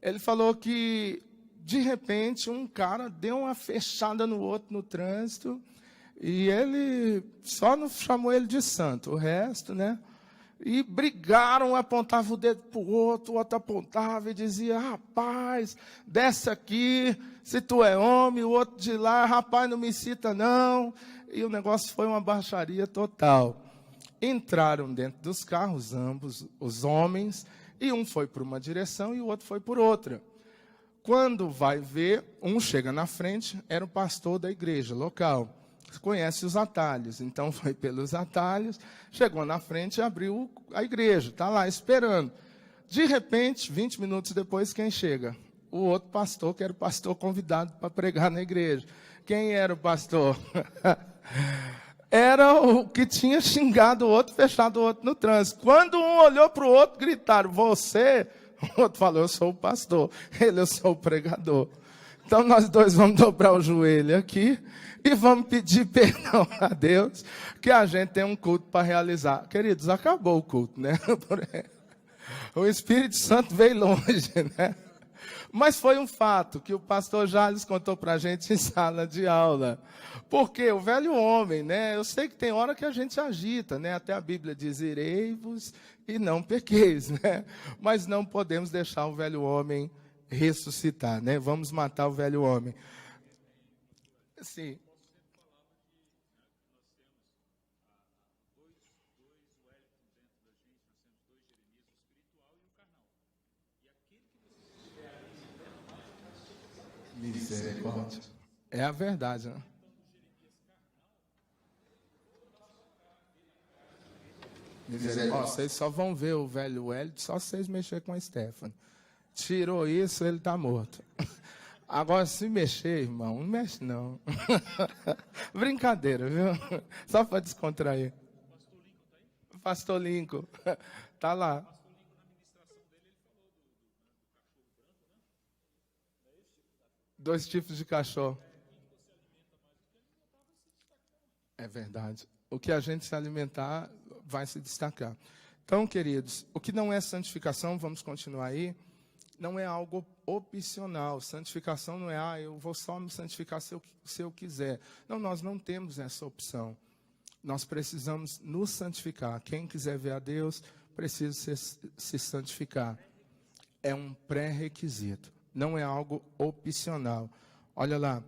Ele falou que, de repente, um cara deu uma fechada no outro no trânsito e ele só não chamou ele de santo, o resto, né? E brigaram, apontavam o dedo para o outro apontava e dizia, rapaz, desce aqui, se tu é homem, o outro de lá, rapaz, não me cita não. E o negócio foi uma baixaria total. Entraram dentro dos carros, ambos, os homens, e um foi por uma direção e o outro foi por outra. Quando vai ver, um chega na frente, era o pastor da igreja local. Conhece os atalhos, então foi pelos atalhos, chegou na frente e abriu a igreja, está lá esperando. De repente, 20 minutos depois, quem chega? O outro pastor, que era o pastor convidado para pregar na igreja. Quem era o pastor? Era o que tinha xingado o outro, fechado o outro no trânsito. Quando um olhou para o outro, gritaram, você? O outro falou, eu sou o pastor. Ele, eu sou o pregador. Então, nós dois vamos dobrar o joelho aqui e vamos pedir perdão a Deus, que a gente tem um culto para realizar. Queridos, acabou o culto, né? O Espírito Santo veio longe, né? Mas foi um fato que o pastor Jales contou para a gente em sala de aula. Porque o velho homem, né? Eu sei que tem hora que a gente agita, né? Até a Bíblia diz, irei-vos e não pequeis, né? Mas não podemos deixar o velho homem ressuscitar, né? Vamos matar o velho homem. Sim. Misericórdia. É a verdade, né? Vocês só vão ver o velho Hélio só se vocês mexerem com a Stephanie. Tirou isso, ele está morto. Agora, se mexer, irmão, não mexe não. Brincadeira, viu? Só para descontrair. Pastor Lincoln está lá. Dois tipos de cachorro. É verdade. O que a gente se alimentar vai se destacar. Então, queridos, o que não é santificação, vamos continuar aí, não é algo opcional. Santificação não é, eu vou só me santificar se eu quiser. Não, nós não temos essa opção. Nós precisamos nos santificar. Quem quiser ver a Deus, precisa se santificar. É um pré-requisito. Não é algo opcional. Olha lá,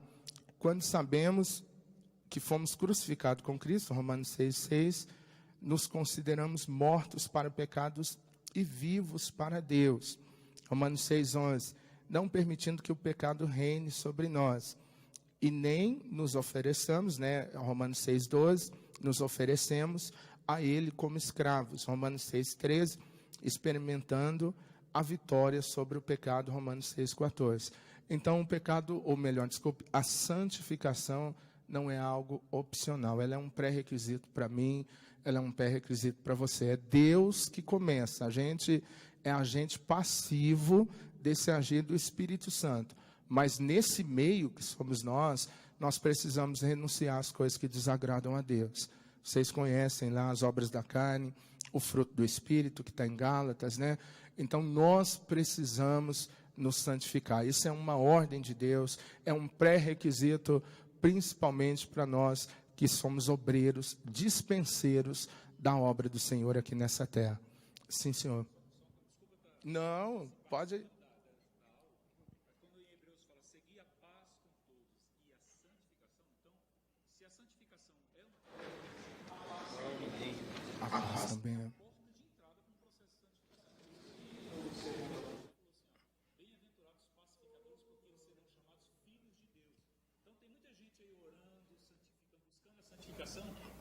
quando sabemos que fomos crucificados com Cristo, Romanos 6,6, nos consideramos mortos para pecados e vivos para Deus. Romanos 6,11, não permitindo que o pecado reine sobre nós. E nem nos ofereçamos, né? Romanos 6,12, nos oferecemos a Ele como escravos. Romanos 6,13, experimentando a vitória sobre o pecado, Romanos 6,14. Então, o pecado, ou melhor, desculpe, a santificação não é algo opcional, ela é um pré-requisito para mim, ela é um pré-requisito para você. É Deus que começa, a gente é agente passivo desse agir do Espírito Santo. Mas nesse meio que somos nós precisamos renunciar às coisas que desagradam a Deus. Vocês conhecem lá as obras da carne, o fruto do Espírito, que está em Gálatas, né? Então, nós precisamos nos santificar. Isso é uma ordem de Deus, é um pré-requisito, principalmente para nós que somos obreiros, dispenseiros da obra do Senhor aqui nessa terra. Sim, senhor. Não, pode... Também é.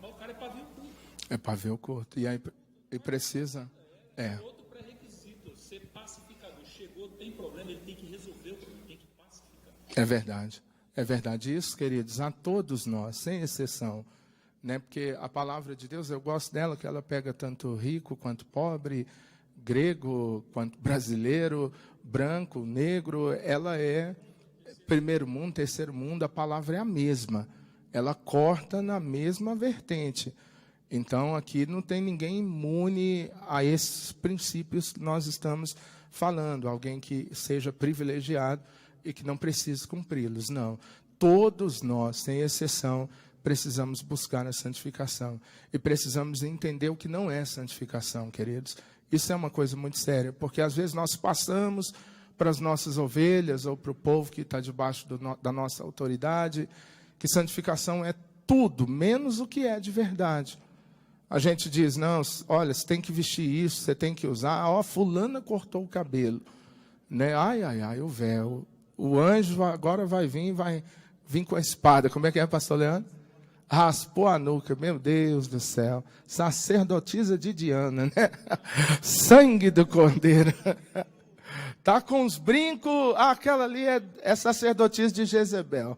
Mas o cara é pavio curto. É pavio curto. E aí e precisa. Outro pré-requisito, ser pacificador. Chegou, tem problema, ele tem que resolver o problema, tem que pacificar. É verdade. É verdade isso, queridos, a todos nós, sem exceção. Né? Porque a palavra de Deus, eu gosto dela, que ela pega tanto rico quanto pobre, grego quanto brasileiro, branco, negro. Ela é primeiro mundo, terceiro mundo, a palavra é a mesma. Ela corta na mesma vertente. Então, aqui não tem ninguém imune a esses princípios que nós estamos falando. Alguém que seja privilegiado e que não precise cumpri-los. Não. Todos nós, sem exceção, precisamos buscar a santificação. E precisamos entender o que não é santificação, queridos. Isso é uma coisa muito séria, porque às vezes nós passamos para as nossas ovelhas ou para o povo que está debaixo da nossa autoridade, que santificação é tudo, menos o que é de verdade. A gente diz, não, olha, você tem que vestir isso, você tem que usar. Ó, fulana cortou o cabelo. Né? Ai, o véu. O anjo agora vai vir com a espada. Como é que é, pastor Leandro? Raspou a nuca, meu Deus do céu. Sacerdotisa de Diana, né? Sangue do Cordeiro. Tá com os brincos, aquela ali é sacerdotisa de Jezebel.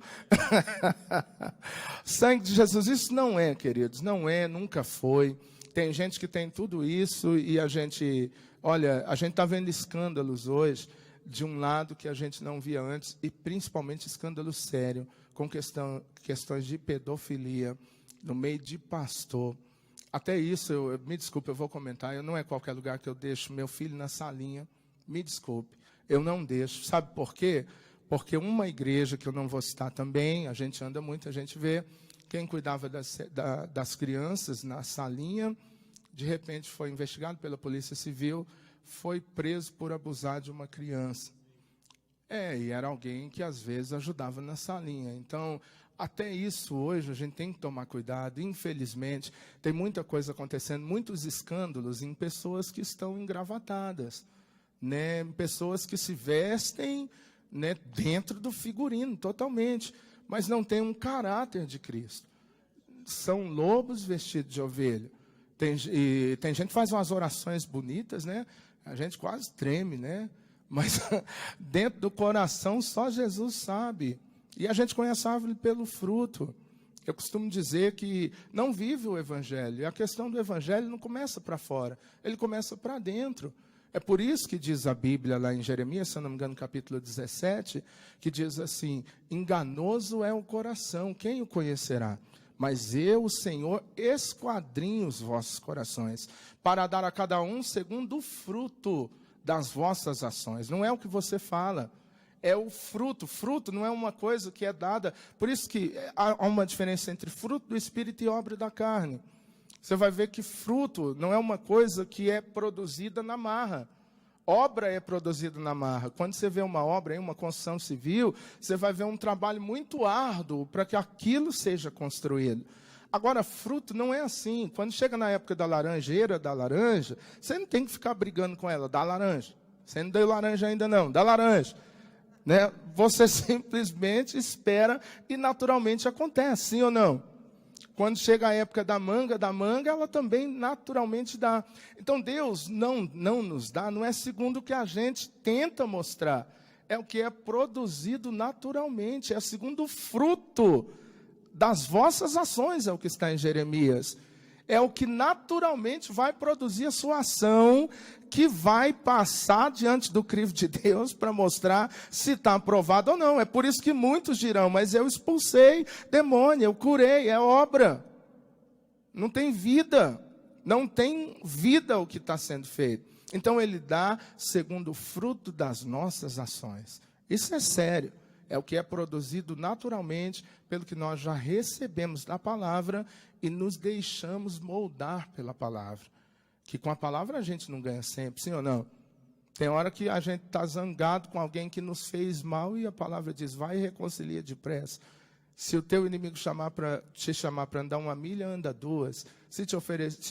Sangue de Jesus, isso não é, queridos, não é, nunca foi. Tem gente que tem tudo isso e a gente está vendo escândalos hoje, de um lado que a gente não via antes, e principalmente escândalo sério, com questões de pedofilia, no meio de pastor. Até isso, me desculpe, eu vou comentar, não é qualquer lugar que eu deixo meu filho na salinha. Me desculpe, eu não deixo. Sabe por quê? Porque uma igreja, que eu não vou citar também, a gente anda muito, a gente vê, quem cuidava das crianças na salinha, de repente foi investigado pela Polícia Civil, foi preso por abusar de uma criança. E era alguém que às vezes ajudava na salinha. Então, até isso hoje a gente tem que tomar cuidado. Infelizmente, tem muita coisa acontecendo, muitos escândalos em pessoas que estão engravatadas. Né, pessoas que se vestem, né, dentro do figurino, totalmente, mas não têm um caráter de Cristo. São lobos vestidos de ovelha. Tem gente que faz umas orações bonitas, né? A gente quase treme, né? Mas dentro do coração só Jesus sabe. E a gente conhece a árvore pelo fruto. Eu costumo dizer que não vive o Evangelho. E a questão do Evangelho não começa para fora, ele começa para dentro. É por isso que diz a Bíblia lá em Jeremias, se eu não me engano, capítulo 17, que diz assim, enganoso é o coração, quem o conhecerá? Mas eu, o Senhor, esquadrinho os vossos corações, para dar a cada um segundo o fruto das vossas ações. Não é o que você fala, é o fruto. Fruto não é uma coisa que é dada. Por isso que há uma diferença entre fruto do Espírito e obra da carne. Você vai ver que fruto não é uma coisa que é produzida na marra. Obra é produzida na marra. Quando você vê uma obra, uma construção civil, você vai ver um trabalho muito árduo para que aquilo seja construído. Agora, fruto não é assim. Quando chega na época da laranjeira, da laranja, você não tem que ficar brigando com ela, dá laranja. Você não deu laranja ainda não, dá laranja. Né? Você simplesmente espera e naturalmente acontece, sim ou não? Quando chega a época da manga, ela também naturalmente dá. Então, Deus não nos dá, não é segundo o que a gente tenta mostrar. É o que é produzido naturalmente, é segundo o fruto das vossas ações, é o que está em Jeremias. É o que naturalmente vai produzir a sua ação, que vai passar diante do crivo de Deus para mostrar se está aprovado ou não. É por isso que muitos dirão, mas eu expulsei demônio, eu curei, é obra. Não tem vida, não tem vida o que está sendo feito. Então ele dá segundo o fruto das nossas ações. Isso é sério, é o que é produzido naturalmente pelo que nós já recebemos da palavra e nos deixamos moldar pela palavra. Que com a palavra a gente não ganha sempre, sim ou não? Tem hora que a gente está zangado com alguém que nos fez mal e a palavra diz, vai e reconcilia depressa. Se o teu inimigo te chamar para andar 1 milha, anda 2. Se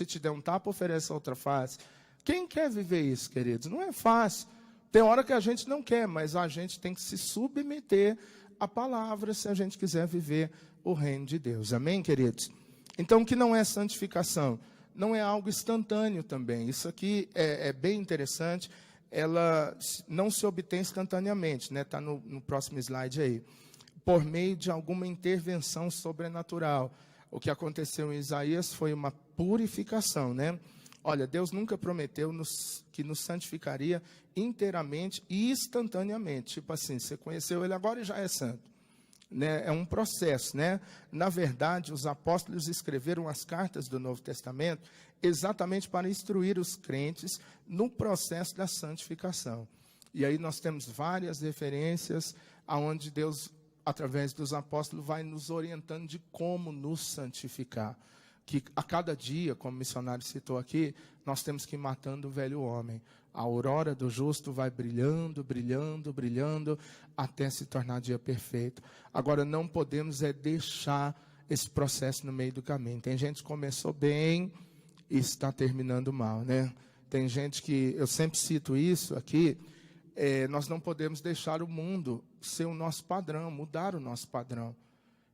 te der um tapa, ofereça outra face. Quem quer viver isso, queridos? Não é fácil. Tem hora que a gente não quer, mas a gente tem que se submeter à palavra se a gente quiser viver o reino de Deus. Amém, queridos? Então, o que não é santificação? Não é algo instantâneo também. Isso aqui é bem interessante. Ela não se obtém instantaneamente, né? Está no próximo slide aí. Por meio de alguma intervenção sobrenatural. O que aconteceu em Isaías foi uma purificação, né? Olha, Deus nunca prometeu que nos santificaria inteiramente e instantaneamente. Tipo assim, você conheceu ele agora e já é santo. Né? É um processo, né? Na verdade, os apóstolos escreveram as cartas do Novo Testamento exatamente para instruir os crentes no processo da santificação. E aí nós temos várias referências aonde Deus, através dos apóstolos, vai nos orientando de como nos santificar. Que a cada dia, como o missionário citou aqui, nós temos que ir matando o velho homem. A aurora do justo vai brilhando, brilhando, brilhando, até se tornar dia perfeito. Agora, não podemos deixar esse processo no meio do caminho. Tem gente que começou bem e está terminando mal, né? Tem gente que, eu sempre cito isso aqui, nós não podemos deixar o mundo ser o nosso padrão, mudar o nosso padrão.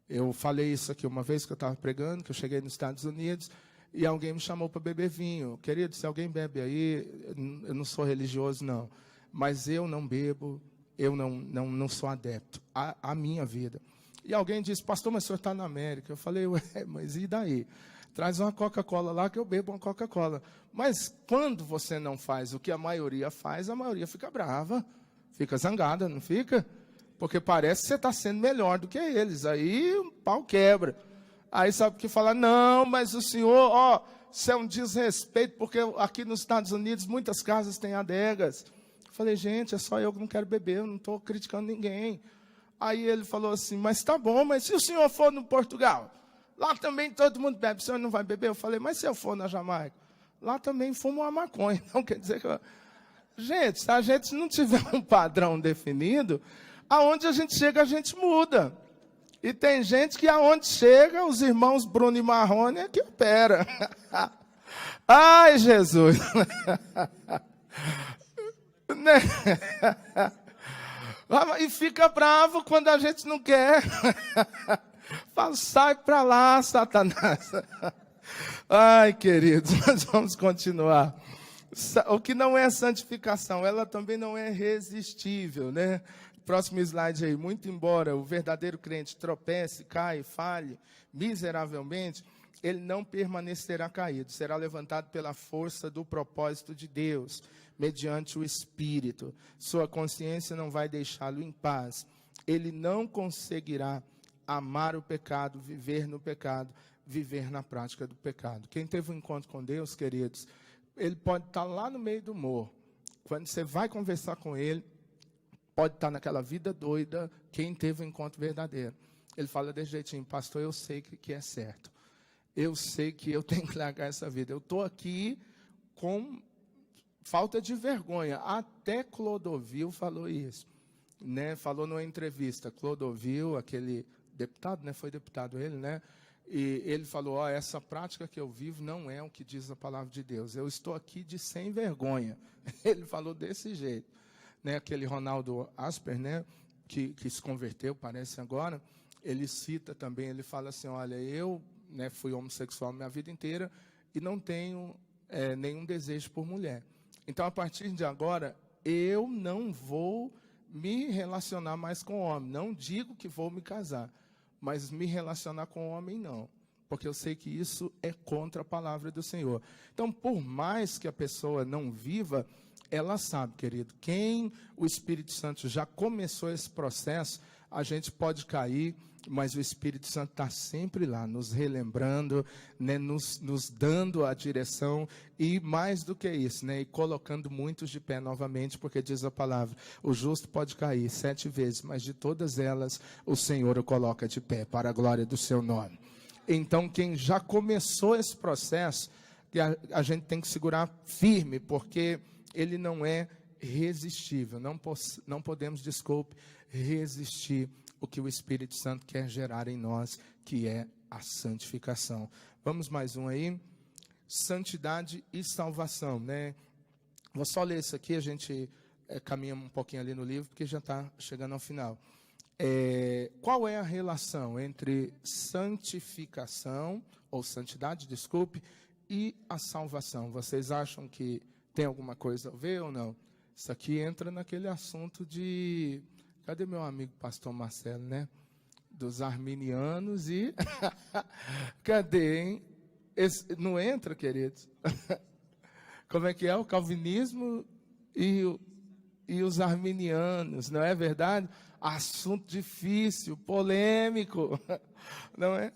Eu falei isso aqui uma vez que eu estava pregando, que eu cheguei nos Estados Unidos, e alguém me chamou para beber vinho. Querido, se alguém bebe aí, eu não sou religioso, não. Mas eu não bebo, eu não sou adepto à minha vida. E alguém disse, pastor, mas o senhor está na América. Eu falei, ué, mas e daí? Traz uma Coca-Cola lá que eu bebo uma Coca-Cola. Mas quando você não faz o que a maioria faz, a maioria fica brava, fica zangada, não fica? Porque parece que você está sendo melhor do que eles. Aí o pau quebra. Aí sabe o que fala? Não, mas o senhor, isso é um desrespeito, porque aqui nos Estados Unidos muitas casas têm adegas. Eu falei, gente, é só eu que não quero beber, eu não estou criticando ninguém. Aí ele falou assim, mas tá bom, mas se o senhor for no Portugal, lá também todo mundo bebe, o senhor não vai beber? Eu falei, mas se eu for na Jamaica, lá também fumam a maconha. Então quer dizer que... Gente, se a gente não tiver um padrão definido, aonde a gente chega, a gente muda. E tem gente que aonde chega, os irmãos Bruno e Marrone é que opera. Ai, Jesus. E fica bravo quando a gente não quer. Fala, sai para lá, Satanás. Ai, queridos, nós vamos continuar. O que não é santificação, ela também não é resistível, né? Próximo slide aí. Muito embora o verdadeiro crente tropece, caia, falhe miseravelmente, ele não permanecerá caído. Será levantado pela força do propósito de Deus, mediante o Espírito. Sua consciência não vai deixá-lo em paz. Ele não conseguirá amar o pecado, viver no pecado, viver na prática do pecado. Quem teve um encontro com Deus, queridos, ele pode estar lá no meio do morro. Quando você vai conversar com ele, pode estar naquela vida doida, quem teve um encontro verdadeiro. Ele fala desse jeitinho, pastor, eu sei que é certo. Eu sei que eu tenho que largar essa vida. Eu estou aqui com falta de vergonha. Até Clodovil falou isso. Né? Falou numa entrevista. Clodovil, aquele deputado, né? Foi deputado ele, né? E ele falou, essa prática que eu vivo não é o que diz a palavra de Deus. Eu estou aqui de sem vergonha. Ele falou desse jeito. Né, aquele Ronaldo Asper, né, que se converteu, parece agora, ele cita também, ele fala assim, olha, eu fui homossexual minha vida inteira e não tenho nenhum desejo por mulher. Então, a partir de agora, eu não vou me relacionar mais com homem, não digo que vou me casar, mas me relacionar com o homem não, porque eu sei que isso é contra a palavra do Senhor. Então, por mais que a pessoa não viva, ela sabe, querido, quem o Espírito Santo já começou esse processo, a gente pode cair, mas o Espírito Santo está sempre lá, nos relembrando, né, nos dando a direção, e mais do que isso, né, e colocando muitos de pé novamente, porque diz a palavra, o justo pode cair 7 vezes, mas de todas elas o Senhor o coloca de pé, para a glória do seu nome. Então, quem já começou esse processo, a gente tem que segurar firme, porque ele não é resistível, não podemos, resistir o que o Espírito Santo quer gerar em nós, que é a santificação. Vamos mais um aí. Santidade e salvação, né? Vou só ler isso aqui, a gente caminha um pouquinho ali no livro, porque já está chegando ao final. Qual é a relação entre santificação, ou santidade, desculpe, e a salvação? Vocês acham que tem alguma coisa a ver ou não? Isso aqui entra naquele assunto de... Cadê meu amigo pastor Marcelo, né? Dos arminianos e... Cadê, hein? Não entra, queridos? Como é que é? O calvinismo e os arminianos, não é verdade? Assunto difícil, polêmico, não é?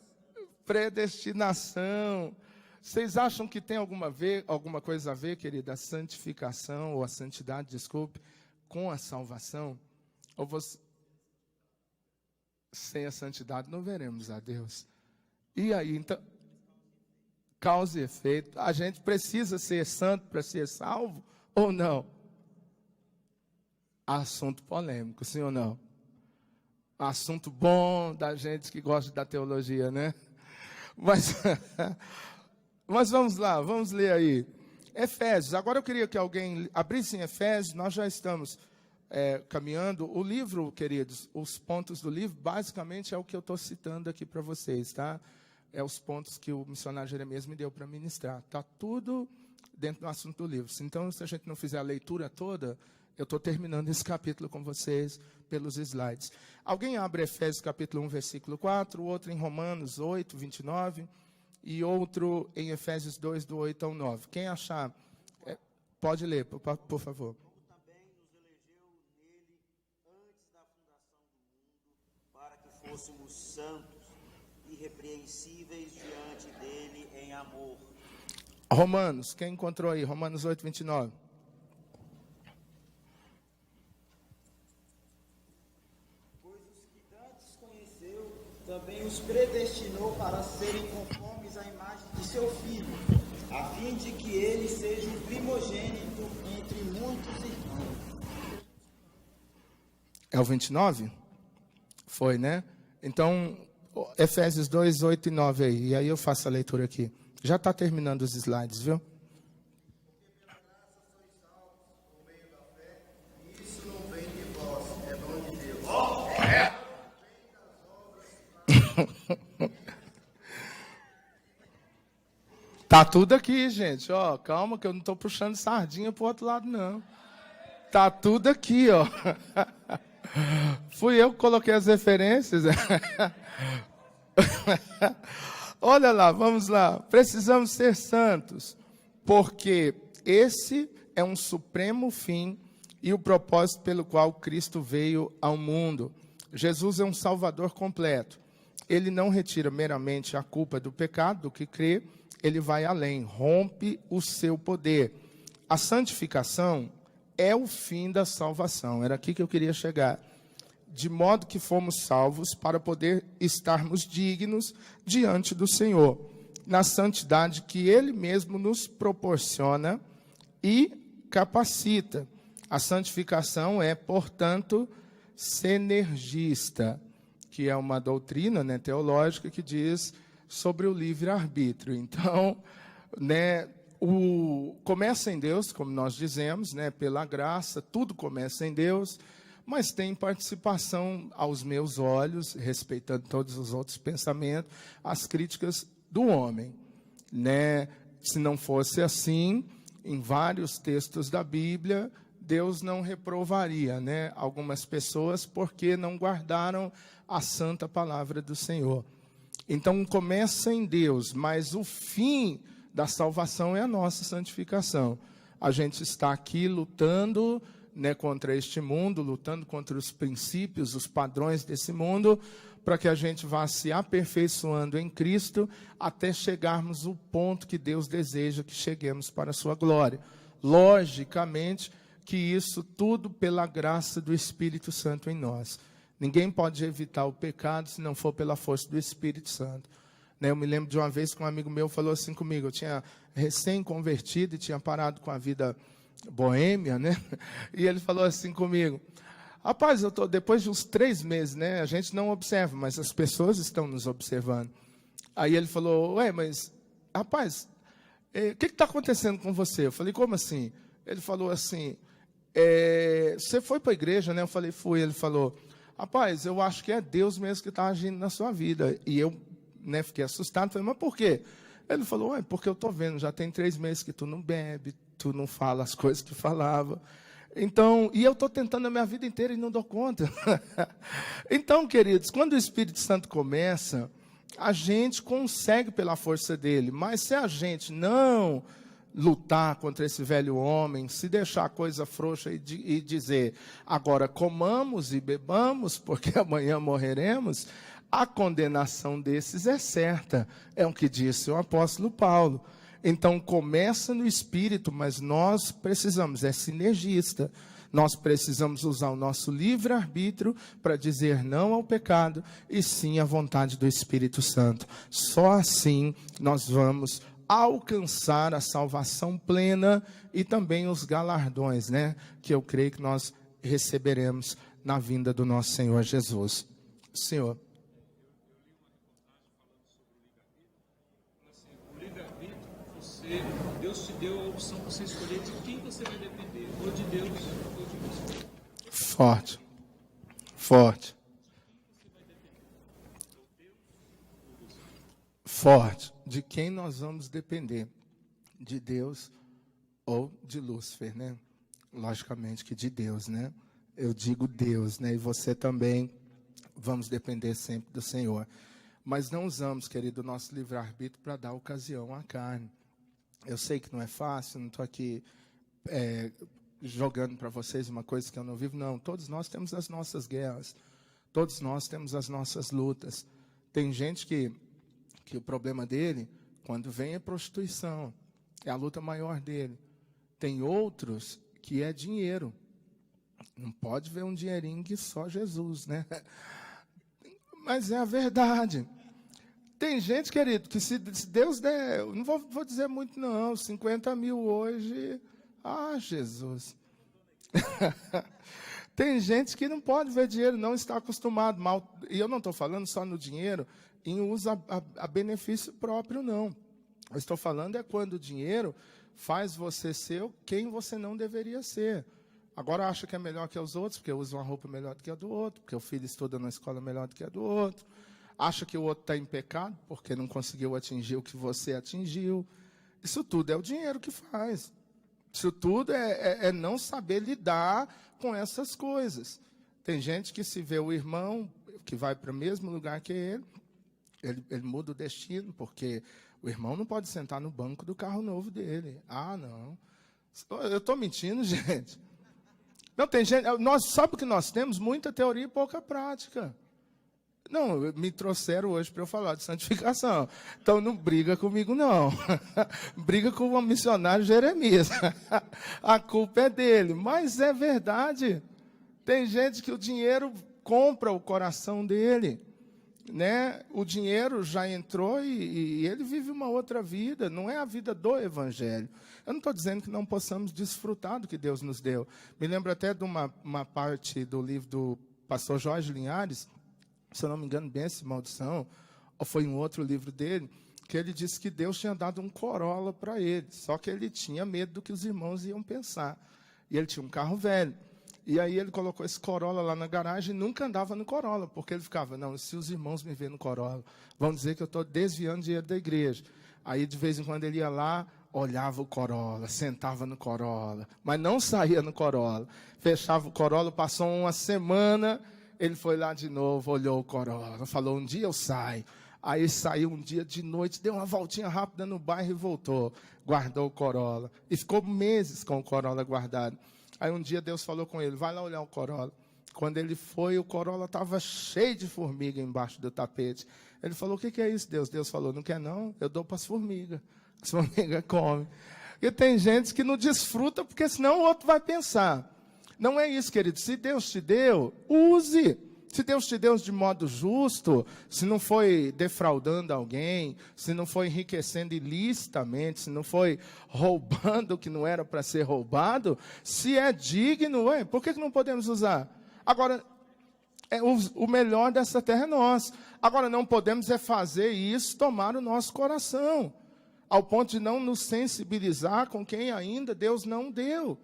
Predestinação. Vocês acham que tem alguma coisa a ver, querida, a santificação, ou a santidade, desculpe, com a salvação? Ou você, sem a santidade não veremos a Deus. E aí, então, causa e efeito. A gente precisa ser santo para ser salvo ou não? Assunto polêmico, sim ou não? Assunto bom da gente que gosta da teologia, né? Mas vamos lá, vamos ler aí. Efésios. Agora eu queria que alguém abrisse em Efésios, nós já estamos... caminhando, o livro, queridos, os pontos do livro, basicamente é o que eu estou citando aqui para vocês, tá? É os pontos que o missionário Jeremias me deu para ministrar. Está tudo dentro do assunto do livro. Então, se a gente não fizer a leitura toda, eu estou terminando esse capítulo com vocês pelos slides. Alguém abre Efésios capítulo 1, versículo 4, outro em Romanos 8, 29, e outro em Efésios 2, do 8 ao 9. Quem achar, pode ler, por favor. Fôssemos santos, irrepreensíveis diante dele em amor. Romanos, quem encontrou aí? Romanos 8, 29. Pois os que antes conheceu, também os predestinou para serem conformes à imagem de seu Filho, a fim de que ele seja o primogênito entre muitos irmãos. É o 29? Foi, né? Então, Efésios 2, 8 e 9 aí. E aí eu faço a leitura aqui. Já está terminando os slides, viu? Porque pela graça sois salvos por meio da fé, e isso não vem de vós, é dom de Deus. Tá tudo aqui, gente. Ó, calma que eu não estou puxando sardinha para o outro lado, não. Tá tudo aqui, ó. Fui eu que coloquei as referências. Olha lá, vamos lá. Precisamos ser santos, porque esse é um supremo fim e o propósito pelo qual Cristo veio ao mundo. Jesus é um salvador completo. Ele não retira meramente a culpa do pecado do que crê, ele vai além, rompe o seu poder. A santificação é o fim da salvação. Era aqui que eu queria chegar. De modo que fomos salvos para poder estarmos dignos diante do Senhor, na santidade que Ele mesmo nos proporciona e capacita. A santificação é, portanto, sinergista, que é uma doutrina, né, teológica que diz sobre o livre-arbítrio. Então, né, começa em Deus, como nós dizemos, né, pela graça, tudo começa em Deus, mas tem participação aos meus olhos, respeitando todos os outros pensamentos, as críticas do homem, né? Se não fosse assim, em vários textos da Bíblia, Deus não reprovaria, né, algumas pessoas porque não guardaram a santa palavra do Senhor. Então começa em Deus, mas o fim da salvação é a nossa santificação. A gente está aqui lutando, né, contra este mundo, lutando contra os princípios, os padrões desse mundo, para que a gente vá se aperfeiçoando em Cristo até chegarmos ao ponto que Deus deseja que cheguemos para a sua glória. Logicamente que isso tudo pela graça do Espírito Santo em nós. Ninguém pode evitar o pecado se não for pela força do Espírito Santo. Eu me lembro de uma vez que um amigo meu falou assim comigo, eu tinha recém-convertido e tinha parado com a vida boêmia, né? E ele falou assim comigo, rapaz, depois de uns 3 meses, né? A gente não observa, mas as pessoas estão nos observando. Aí ele falou, ué, mas, rapaz, o que está acontecendo com você? Eu falei, como assim? Ele falou assim, você foi para a igreja, né? Eu falei, fui. Ele falou, rapaz, eu acho que é Deus mesmo que está agindo na sua vida. E eu, né, fiquei assustado, falei, mas por quê? Ele falou, ué, porque eu estou vendo, já tem 3 meses que tu não bebe, tu não fala as coisas que falava. Então, e eu estou tentando a minha vida inteira e não dou conta. Então, queridos, quando o Espírito Santo começa, a gente consegue pela força dele, mas se a gente não lutar contra esse velho homem, se deixar a coisa frouxa e dizer, agora comamos e bebamos, porque amanhã morreremos, a condenação desses é certa. É o que disse o apóstolo Paulo. Então, começa no Espírito, mas nós precisamos, é sinergista. Nós precisamos usar o nosso livre-arbítrio para dizer não ao pecado e sim à vontade do Espírito Santo. Só assim nós vamos alcançar a salvação plena e também os galardões, né, que eu creio que nós receberemos na vinda do nosso Senhor Jesus. Senhor. O livre-arbítrio, Deus te deu a opção para você escolher de quem você vai depender, ou de Deus ou de você. Forte. Forte. Forte. De quem nós vamos depender? De Deus ou de Lúcifer, né? Logicamente que de Deus, né? Eu digo Deus, né? E você também, vamos depender sempre do Senhor. Mas não usamos, querido, o nosso livre-arbítrio para dar ocasião à carne. Eu sei que não é fácil, não estou aqui jogando para vocês uma coisa que eu não vivo. Não, todos nós temos as nossas guerras. Todos nós temos as nossas lutas. Tem gente que o problema dele, quando vem, é prostituição. É a luta maior dele. Tem outros que é dinheiro. Não pode ver um dinheirinho que só Jesus, né? Mas é a verdade. Tem gente, querido, que se Deus der, eu não vou dizer muito não, 50 mil hoje, Jesus. Tem gente que não pode ver dinheiro, não está acostumado mal. E eu não estou falando só no dinheiro, em uso a benefício próprio, não. Eu estou falando é quando o dinheiro faz você ser quem você não deveria ser. Agora acha que é melhor que os outros, porque usa uma roupa melhor do que a do outro, porque o filho estuda na escola melhor do que a do outro. Acha que o outro está em pecado, porque não conseguiu atingir o que você atingiu. Isso tudo é o dinheiro que faz. Isso tudo é não saber lidar com essas coisas. Tem gente que se vê o irmão, que vai para o mesmo lugar que ele muda o destino, porque o irmão não pode sentar no banco do carro novo dele. Ah, não. Eu estou mentindo, gente. Não, tem gente, sabe que nós temos muita teoria e pouca prática. Não, me trouxeram hoje para eu falar de santificação. Então não briga comigo, não. Briga com o missionário Jeremias. A culpa é dele. Mas é verdade. Tem gente que o dinheiro compra o coração dele. Né? O dinheiro já entrou e ele vive uma outra vida. Não é a vida do Evangelho. Eu não estou dizendo que não possamos desfrutar do que Deus nos deu. Me lembro até de uma parte do livro do pastor Jorge Linhares, se eu não me engano, Bênção e Maldição, ou foi um outro livro dele, que ele disse que Deus tinha dado um Corolla para ele, só que ele tinha medo do que os irmãos iam pensar. E ele tinha um carro velho. E aí ele colocou esse Corolla lá na garagem e nunca andava no Corolla, porque ele ficava, não, se os irmãos me verem no Corolla, vão dizer que eu estou desviando dinheiro da igreja. Aí, de vez em quando, ele ia lá, olhava o Corolla, sentava no Corolla, mas não saía no Corolla. Fechava o Corolla, passou uma semana, ele foi lá de novo, olhou o Corolla, falou, um dia eu saio. Aí saiu um dia de noite, deu uma voltinha rápida no bairro e voltou. Guardou o Corolla. E ficou meses com o Corolla guardado. Aí um dia Deus falou com ele, vai lá olhar o Corolla. Quando ele foi, o Corolla estava cheio de formiga embaixo do tapete. Ele falou, o que é isso, Deus? Deus falou, não quer não? Eu dou para as formigas. As formigas comem. E tem gente que não desfruta, porque senão o outro vai pensar. Não é isso, querido. Se Deus te deu, use. Se Deus te deu de modo justo, se não foi defraudando alguém, se não foi enriquecendo ilicitamente, se não foi roubando o que não era para ser roubado, se é digno, por que não podemos usar? Agora, o melhor dessa terra é nós. Agora, não podemos fazer isso tomar o nosso coração, ao ponto de não nos sensibilizar com quem ainda Deus não deu.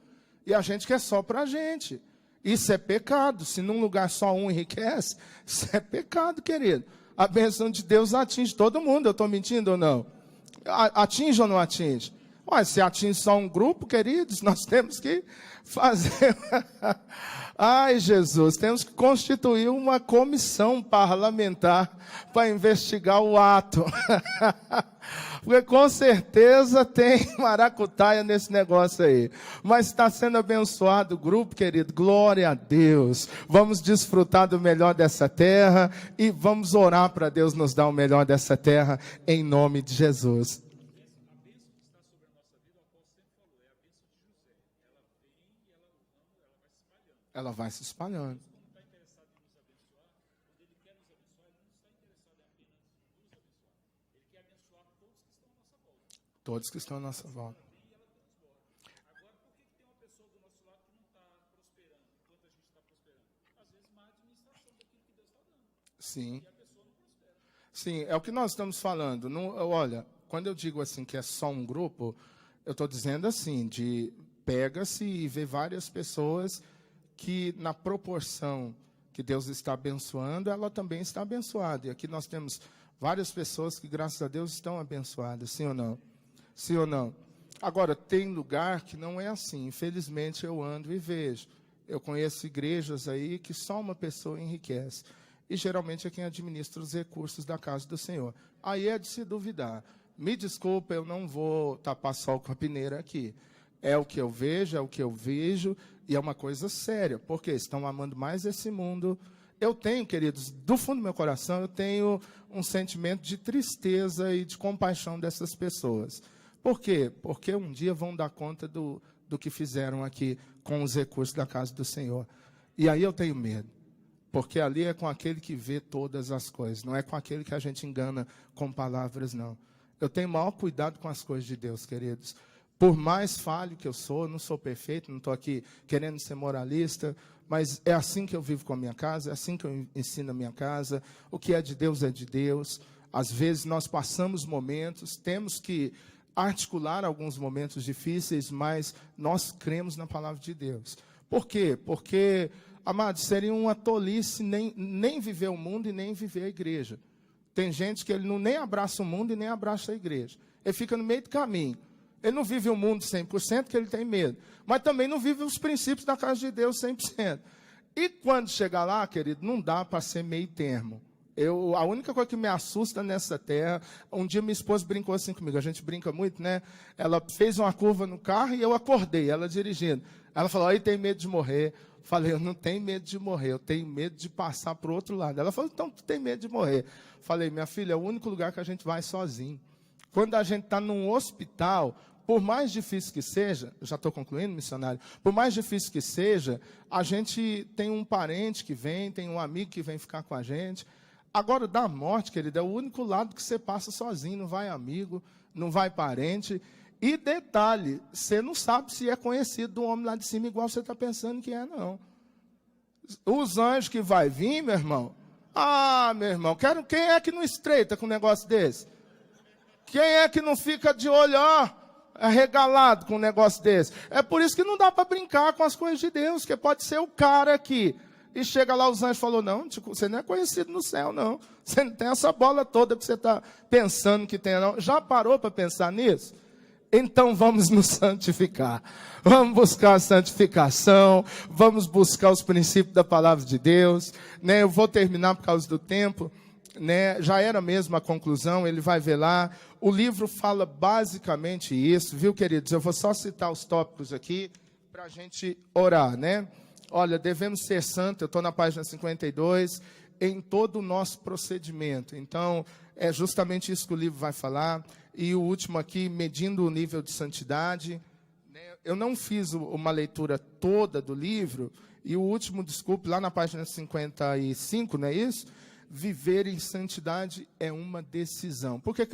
E a gente quer só para a gente. Isso é pecado. Se num lugar só um enriquece, isso é pecado, querido. A bênção de Deus atinge todo mundo. Eu estou mentindo ou não? Atinge ou não atinge? Ué, se atinge só um grupo, queridos, nós temos que fazer... Ai, Jesus, temos que constituir uma comissão parlamentar para investigar o ato. Porque com certeza tem maracutaia nesse negócio aí. Mas está sendo abençoado o grupo, querido. Glória a Deus. Vamos desfrutar do melhor dessa terra e vamos orar para Deus nos dar o melhor dessa terra em nome de Jesus. Ela vai se espalhando. Todos que estão à nossa volta. Agora, por que tem uma pessoa do nosso lado que não está prosperando enquanto a gente está prosperando? Às vezes, má administração daquilo que Deus está dando. Sim. E a pessoa não prospera. Sim, é o que nós estamos falando. Não, olha, quando eu digo assim que é só um grupo, eu estou dizendo assim, de pega-se e vê várias pessoas que na proporção que Deus está abençoando, ela também está abençoada. E aqui nós temos várias pessoas que, graças a Deus, estão abençoadas, sim ou não? Sim ou não? Agora, tem lugar que não é assim. Infelizmente, eu ando e vejo. Eu conheço igrejas aí que só uma pessoa enriquece. E, geralmente, é quem administra os recursos da casa do Senhor. Aí é de se duvidar. Me desculpa, eu não vou tapar sol com a peneira aqui. É o que eu vejo, é o que eu vejo, e é uma coisa séria, porque estão amando mais esse mundo. Eu tenho, queridos, do fundo do meu coração, eu tenho um sentimento de tristeza e de compaixão dessas pessoas. Por quê? Porque um dia vão dar conta do que fizeram aqui com os recursos da casa do Senhor. E aí eu tenho medo, porque ali é com aquele que vê todas as coisas, não é com aquele que a gente engana com palavras, não. Eu tenho maior cuidado com as coisas de Deus, queridos. Por mais falho que eu sou, não sou perfeito, não estou aqui querendo ser moralista, mas é assim que eu vivo com a minha casa, é assim que eu ensino a minha casa. O que é de Deus é de Deus. Às vezes nós passamos momentos, temos que articular alguns momentos difíceis, mas nós cremos na palavra de Deus. Por quê? Porque, amados, seria uma tolice nem viver o mundo e nem viver a igreja. Tem gente que ele não nem abraça o mundo e nem abraça a igreja. Ele fica no meio do caminho. Ele não vive o mundo 100%, porque ele tem medo. Mas também não vive os princípios da casa de Deus 100%. E quando chegar lá, querido, não dá para ser meio termo. A única coisa que me assusta nessa terra, um dia minha esposa brincou assim comigo, a gente brinca muito, né? Ela fez uma curva no carro e eu acordei, ela dirigindo. Ela falou, aí tem medo de morrer. Falei, eu não tenho medo de morrer, eu tenho medo de passar para o outro lado. Ela falou, então tu tem medo de morrer. Falei, minha filha, é o único lugar que a gente vai sozinho. Quando a gente está num hospital, por mais difícil que seja, já estou concluindo, missionário, por mais difícil que seja, a gente tem um parente que vem, tem um amigo que vem ficar com a gente. Agora, da morte, querido, é o único lado que você passa sozinho, não vai amigo, não vai parente. E detalhe, você não sabe se é conhecido do homem lá de cima igual você está pensando que é, não. Os anjos que vai vir, meu irmão, meu irmão, quem é que não estreita com um negócio desse? Quem é que não fica de olho, arregalado com um negócio desse? É por isso que não dá para brincar com as coisas de Deus, que pode ser o cara aqui. E chega lá, os anjos falou, não, você não é conhecido no céu, não. Você não tem essa bola toda que você está pensando que tem, não. Já parou para pensar nisso? Então vamos nos santificar. Vamos buscar a santificação, vamos buscar os princípios da palavra de Deus, né? Eu vou terminar por causa do tempo, né? Já era mesmo a conclusão, ele vai ver lá. O livro fala basicamente isso, viu, queridos? Eu vou só citar os tópicos aqui para a gente orar, né? Olha, devemos ser santos, eu estou na página 52, em todo o nosso procedimento. Então, é justamente isso que o livro vai falar. E o último aqui, medindo o nível de santidade. Eu não fiz uma leitura toda do livro, e o último, desculpe, lá na página 55, não é isso? Viver em santidade é uma decisão. Por que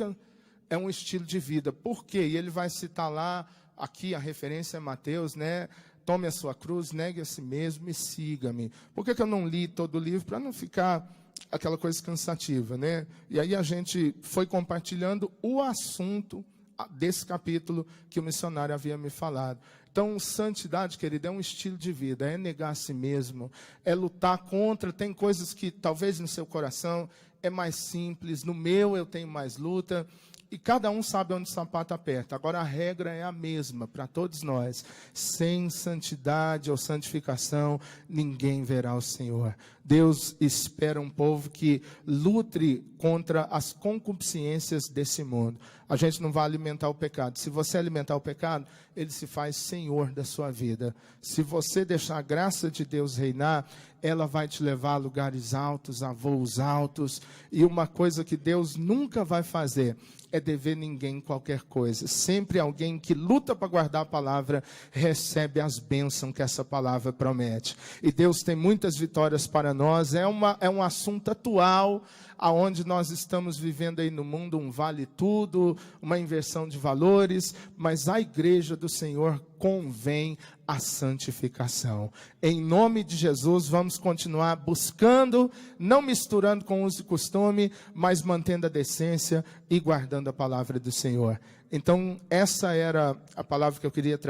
é um estilo de vida? Por quê? E ele vai citar lá, aqui a referência é Mateus, né? Tome a sua cruz, negue a si mesmo e siga-me. Por que eu não li todo o livro? Para não ficar aquela coisa cansativa, né? E aí a gente foi compartilhando o assunto desse capítulo que o missionário havia me falado. Então, santidade, querido, é um estilo de vida, é negar a si mesmo, é lutar contra, tem coisas que talvez no seu coração é mais simples, no meu eu tenho mais luta, e cada um sabe onde o sapato aperta. Agora a regra é a mesma para todos nós. Sem santidade ou santificação, ninguém verá o Senhor. Deus espera um povo que lute contra as concupiscências desse mundo. A gente não vai alimentar o pecado. Se você alimentar o pecado, ele se faz senhor da sua vida. Se você deixar a graça de Deus reinar, ela vai te levar a lugares altos, a voos altos. E uma coisa que Deus nunca vai fazer é dever ninguém qualquer coisa. Sempre alguém que luta para guardar a palavra recebe as bênçãos que essa palavra promete. E Deus tem muitas vitórias para nós. É um assunto atual, aonde nós estamos vivendo aí no mundo um vale tudo, uma inversão de valores, mas a igreja do Senhor convém a santificação. Em nome de Jesus, vamos continuar buscando, não misturando com uso e costume, mas mantendo a decência e guardando a palavra do Senhor. Então, essa era a palavra que eu queria trazer.